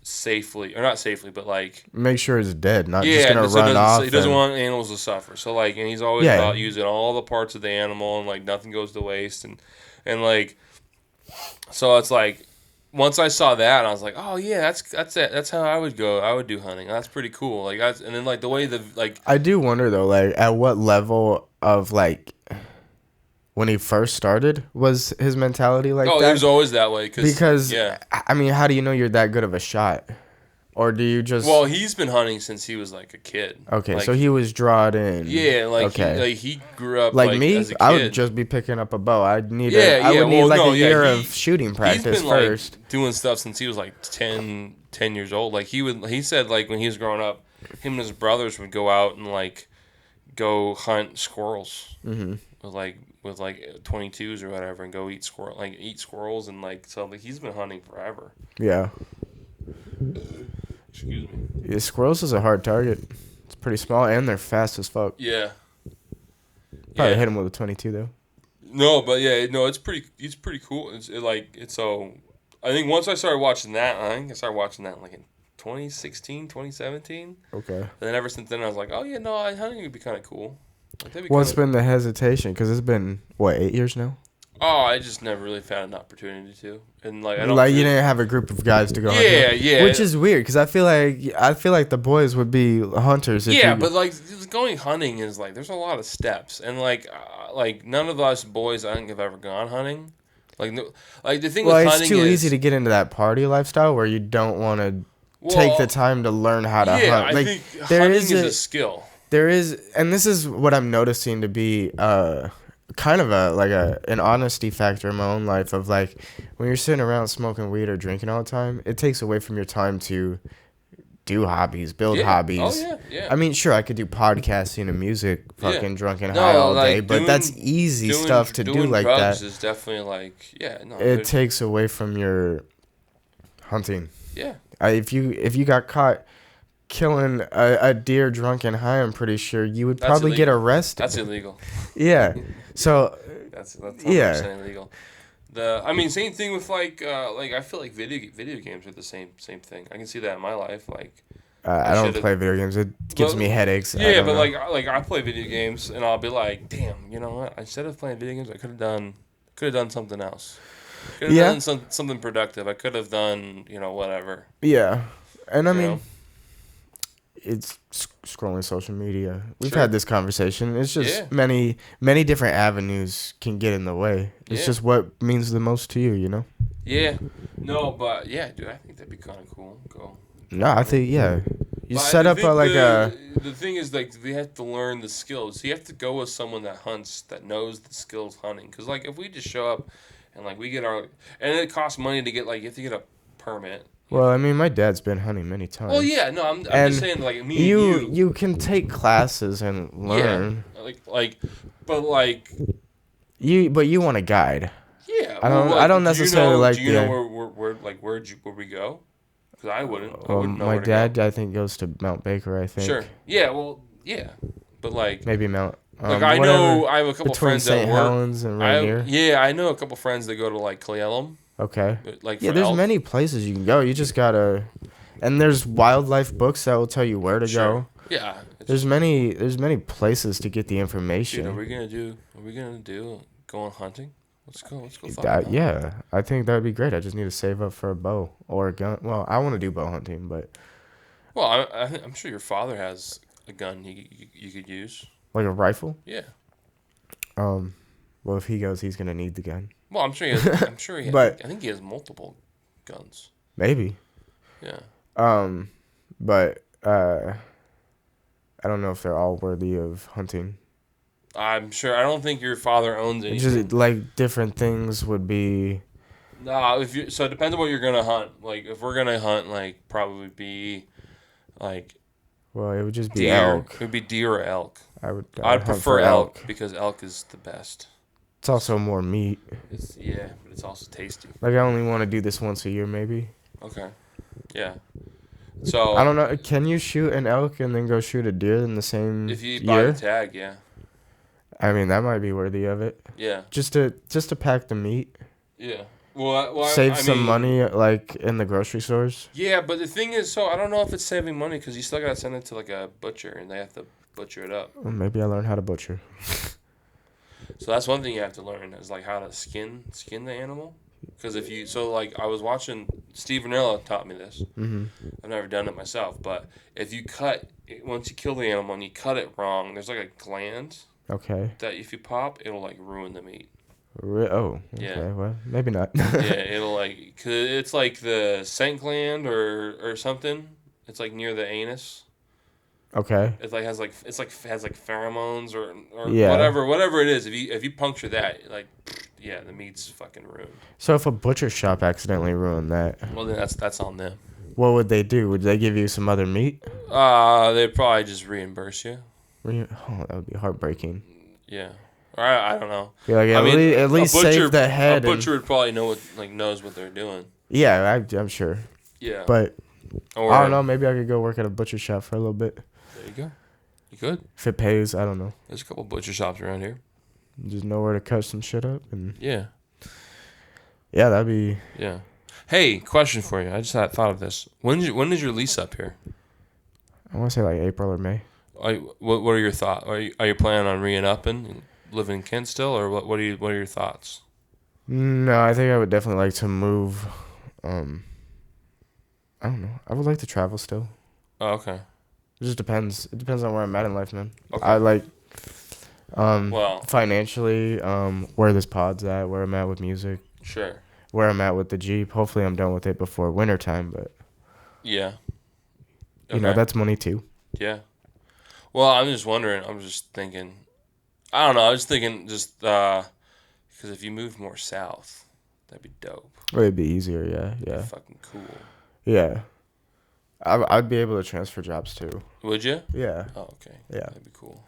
safely, or not safely, but like Make sure it's dead, not yeah, just gonna so run off. he doesn't and- want animals to suffer. So like, and he's always Yeah. about using all the parts of the animal and like nothing goes to waste and like, so it's like. Once I saw that, I was like, "Oh yeah, that's it. That's how I would go. I would do hunting. That's pretty cool." Like that's, and then like the way the like I do wonder though, like at what level of like when he first started was his mentality like oh, that? it was always that way Because yeah. I mean, how do you know you're that good of a shot, or do you just? Well, he's been hunting since he was like a kid. Okay, like, so he was drawn in. yeah, like okay. he grew up like me, as a kid. I would just be picking up a bow. I'd need Yeah, I would need well, like no, a yeah, year he- of shooting He's practice been first. like doing stuff since he was like 10 years old. Like he said like when he was growing up, him and his brothers would go out and like go hunt squirrels with like 22s or whatever and go eat squirrels and like so like he's been hunting forever. Yeah. Excuse me. Yeah, squirrels is a hard target. It's pretty small and they're fast as fuck. Yeah. Probably Yeah. hit him with a 22 though. No, but yeah, no, it's pretty cool. It's so. I think once I started watching that, I started watching that like in 2016, 2017. Okay. And then ever since then, I was like, oh yeah, no, hunting would be kind of cool. Like, that'd be What's kinda, been the hesitation? Because it's been what 8 years now. Oh, I just never really found an opportunity to, and like I don't. Like you feel- didn't have a group of guys to go. Yeah, hunting. yeah. Which is weird because I feel like the boys would be hunters. If Yeah, you, but like going hunting is like there's a lot of steps, and like none of us boys I think have ever gone hunting. Like no, like the thing well, with it's hunting too is easy to get into that party lifestyle where you don't want to take the time to learn how to yeah, hunt. Like I think there hunting is is a skill. there is, and this is what I'm noticing to be kind of an honesty factor in my own life of like when you're sitting around smoking weed or drinking all the time, it takes away from your time to do hobbies, build Yeah. hobbies. Oh yeah, yeah. I mean, sure, I could do podcasting and music, fucking drunk and No, high all like, day, but that's easy doing- stuff to do doing like drugs that. is definitely like no. It takes away from your hunting. yeah. If you got caught killing a deer drunk and high, I'm pretty sure you would That's probably get illegal. arrested. That's illegal. Yeah. So That's Yeah. 100% illegal. I mean, same thing with like I feel like video games are the same thing. I can see that in my life. Like I don't should've- play video games. It gives Well, me headaches. I yeah, don't but know. like I play video games and I'll be like, damn, you know what? Instead of playing video games, I could have done something else. Could have Yeah. done something productive. I could have done whatever. Yeah, and I You mean, know? it's scrolling social media. We've Sure. had this conversation. It's just Yeah. many different avenues can get in the way. It's Yeah. just what means the most to you, you know. Yeah. No, but yeah, dude, I think that'd be kind of cool. Go. No, I think yeah. You But set I up think a The thing is, like, they have to learn the skills. So you have to go with someone that hunts, that knows the skills hunting. Because, like, if we just show up and, like, we get our... And it costs money to get, like, you have to get a permit. well, I mean, my dad's been hunting many times. Well, yeah, no, I'm And just saying, like, me You and you... you can take classes and learn. Yeah, but, like... But you want a guide. Yeah. I don't- well, I don't do you necessarily know- like Do you the- know where'd we go? Because I wouldn't. I Well, wouldn't know my where to dad, go. I think, goes to Mount Baker. I think. Sure. Yeah, well, yeah. But, like... Maybe Mount. Like I know, whatever, I have a couple between friends that St. work. Helens and Rainier. I know a couple friends that go to like Cleellum. Okay. Like Yeah, for there's elk. many places you can go. You just gotta, and there's wildlife books that will tell you where to Sure. go. Yeah. There's many places to get the Dude, information. are we gonna do going hunting? Let's go. Yeah, I think that would be great. I just need to save up for a bow or a gun. Well, I want to do bow hunting, but Well, I'm sure your father has a gun you could use. like a rifle. Yeah. Well, if he goes, he's gonna need the gun. Well, I'm sure he has. I'm sure he has. But- I think he has multiple guns. Maybe. Yeah. But I don't know if they're all worthy of hunting. I'm sure. I don't think your father owns It's anything. just like different things would be. Nah, so it depends on what you're gonna hunt. Like if we're gonna hunt, like probably be like Well, it would just be deer. elk. It would be deer or elk. I'd I'd hunt prefer for elk because elk is the best. It's also more meat. But it's also tasty. Like I only want to do this once a year, maybe. Okay. Yeah. So I don't know. Can you shoot an elk and then go shoot a deer in the same if you buy year? the tag, yeah. I mean, that might be worthy of it. Yeah. Just to pack the meat. Yeah. Save some money, like in the grocery stores. Yeah, but the thing is, so I don't know if it's saving money because you still gotta send it to like a butcher and they have to butcher it up. Well, maybe I learned how to butcher. So that's one thing you have to learn is like how to skin the animal. Because if you I was watching Steve Ranella taught me this. Mm-hmm. I've never done it myself, but if you once you kill the animal and you cut it wrong, there's like a gland. Okay. That if you pop, it'll like ruin the meat. Okay. Yeah. Well, maybe not. Yeah, it'll like, cause it's like the scent gland or something. It's like near the anus. Okay. It like has pheromones or whatever it is. If you puncture that, like, yeah, the meat's fucking ruined. So if a butcher shop accidentally ruined that, well then that's on them. What would they do? Would they give you some other meat? They'd probably just reimburse you. Oh, that would be heartbreaking. Yeah. I don't know. Yeah, like at least save the head. A butcher would probably knows what they're doing. Yeah, I'm sure. Yeah. But I don't know. Maybe I could go work at a butcher shop for a little bit. There you go. You could. If it pays, I don't know. There's a couple butcher shops around here. Just know where to cut some shit up and. Yeah. Yeah, that'd be. Yeah. Hey, question for you. I just thought of this. When is your lease up here? I want to say like April or May. What are your thoughts? Are you planning on re-upping and living in Kent still, or what are your thoughts? No, I think I would definitely like to move. I don't know. I would like to travel still. Oh, okay. It just depends. It depends on where I'm at in life, man. Okay. I like financially, where this pod's at, where I'm at with music. Sure. Where I'm at with the Jeep. Hopefully I'm done with it before wintertime, but yeah. Okay. You know, that's money too. Yeah. Well, I'm just wondering. I'm just thinking. I don't know. I was thinking just because if you move more south, that'd be dope. Well, it'd be easier, yeah. That'd be fucking cool. Yeah. I'd be able to transfer jobs too. Would you? Yeah. Oh, okay. Yeah. That'd be cool.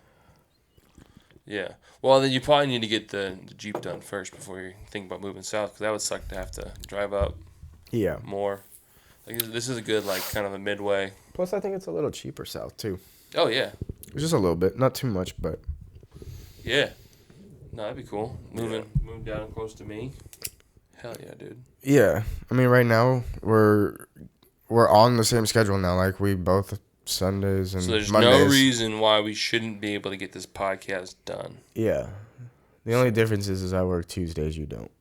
Yeah. Well, then you probably need to get the Jeep done first before you think about moving south, because that would suck to have to drive up. Yeah. More. Like this is a good kind of a midway. Plus, I think it's a little cheaper south too. Oh yeah. Just a little bit, not too much, but. Yeah. No, that'd be cool. Move down close to me. Hell yeah, dude. Yeah, I mean, right now we're on the same schedule now. Like we both Sundays and Mondays. So there's Mondays. no reason why we shouldn't be able to get this podcast done. Yeah. The only difference is I work Tuesdays, you don't.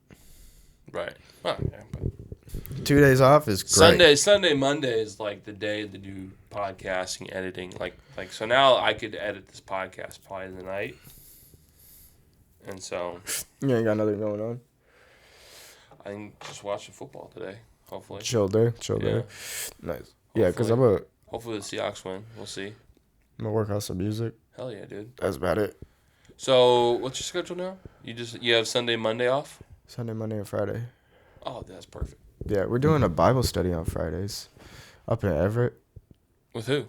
Right. Well, yeah, but 2 days off is great. Sunday, Monday is like the day to do podcasting, editing. Like so now I could edit this podcast probably in the night. And so You ain't got nothing going on. I'm just watching football today, hopefully. Chill day. Nice. Yeah, because hopefully the Seahawks win. We'll see. I'm gonna work out some music. Hell yeah, dude. That's about it. So what's your schedule now? You have Sunday, Monday off? Sunday, Monday, and Friday. Oh, that's perfect. Yeah, we're doing a Bible study on Fridays up in Everett. With who?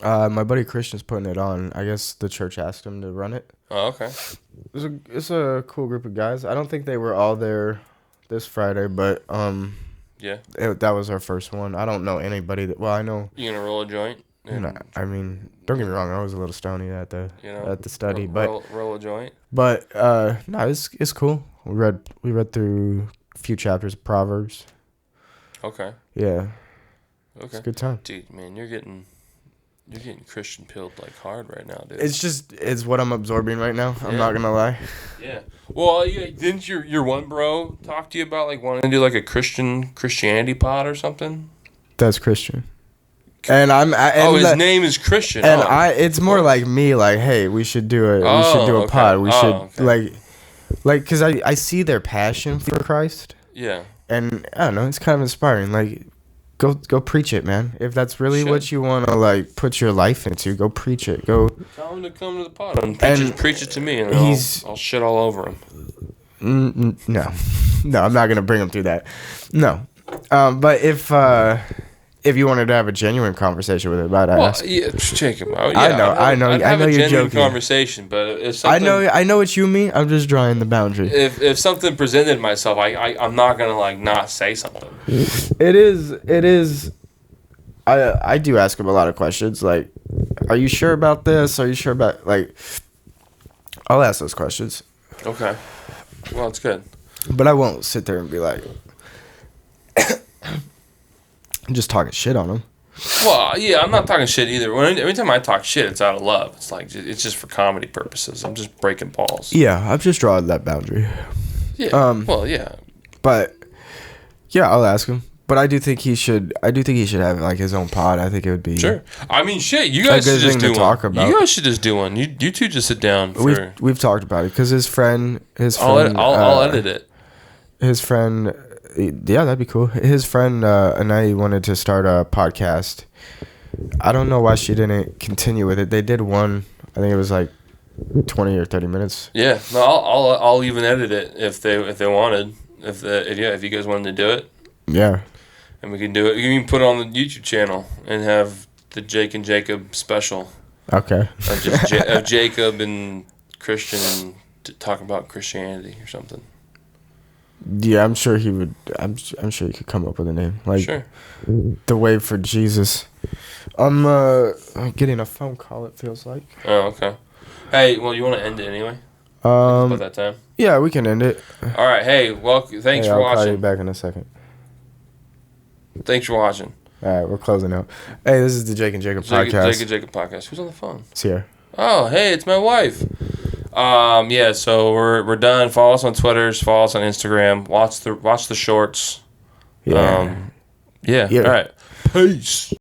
My buddy Christian's putting it on. I guess the church asked him to run it. Oh, okay. It's a cool group of guys. I don't think they were all there this Friday, but yeah, that was our first one. I don't know anybody that. Well, I know. You gonna roll a joint? I mean, don't get me wrong. I was a little stony at the study, but roll a joint. But no, it's cool. We read through a few chapters of Proverbs. Okay. Yeah. Okay. It's a good time. Dude, man, you're getting Christian pilled hard right now, dude. It's what I'm absorbing right now. I'm not gonna lie. Yeah. Well, didn't your one bro talk to you about wanting to do a Christianity pod or something? That's Christian. And his name is Christian. And it's more like me, hey, we should do a pod. We should because I see their passion for Christ. Yeah. And I don't know, it's kind of inspiring. Go preach it, man. If that's really what you want to put your life into, go preach it. Go. Tell him to come to the pod and preach it to me, and I'll shit all over him. No, I'm not gonna bring him through that. No, but if you wanted to have a genuine conversation with him about it, yeah, Jacob. Yeah, I know you're joking. Conversation, but if something, I know what you mean. I'm just drawing the boundary. If something presented myself, I'm not gonna not say something. It is. I do ask him a lot of questions. Are you sure about this? Are you sure about I'll ask those questions. Okay. Well, it's good. But I won't sit there and be like, I'm just talking shit on him. Well, yeah, I'm not talking shit either. Every time I talk shit, it's out of love. It's like it's just for comedy purposes. I'm just breaking balls. Yeah, I've just drawn that boundary. Yeah. Well, yeah. But yeah, I'll ask him. But I do think he should. I do think he should have like his own pod. I think it would be Sure. I mean, shit. You guys should just do one. You guys should just do one. You two just sit down. We've talked about it because his friend. I'll edit it. His friend. Yeah, that'd be cool. His friend Anai wanted to start a podcast. I don't know why she didn't continue with it. They did one. I think it was like 20 or 30 minutes. Yeah. No, I'll even edit it if they wanted. If you guys wanted to do it. Yeah. And we can do it. You can put it on the YouTube channel and have the Jake and Jacob special. Okay. Of Jacob and Christian talking about Christianity or something. Yeah, I'm sure he would. I'm sure he could come up with a name like sure. The Way for Jesus. I'm getting a phone call. It feels like. Oh, okay. Hey, well, you want to end it anyway? By that time. Yeah, we can end it. All right. Hey, well, thanks for I'll watching. I'll call you back in a second. Thanks for watching. All right, we're closing out. Hey, this is the Jake and Jacob podcast. Jake and Jacob podcast. Who's on the phone? It's here. Oh, hey, it's my wife. Yeah, so we're done. Follow us on Twitter. Follow us on Instagram. Watch the shorts. Yeah. Yeah. All right. Peace.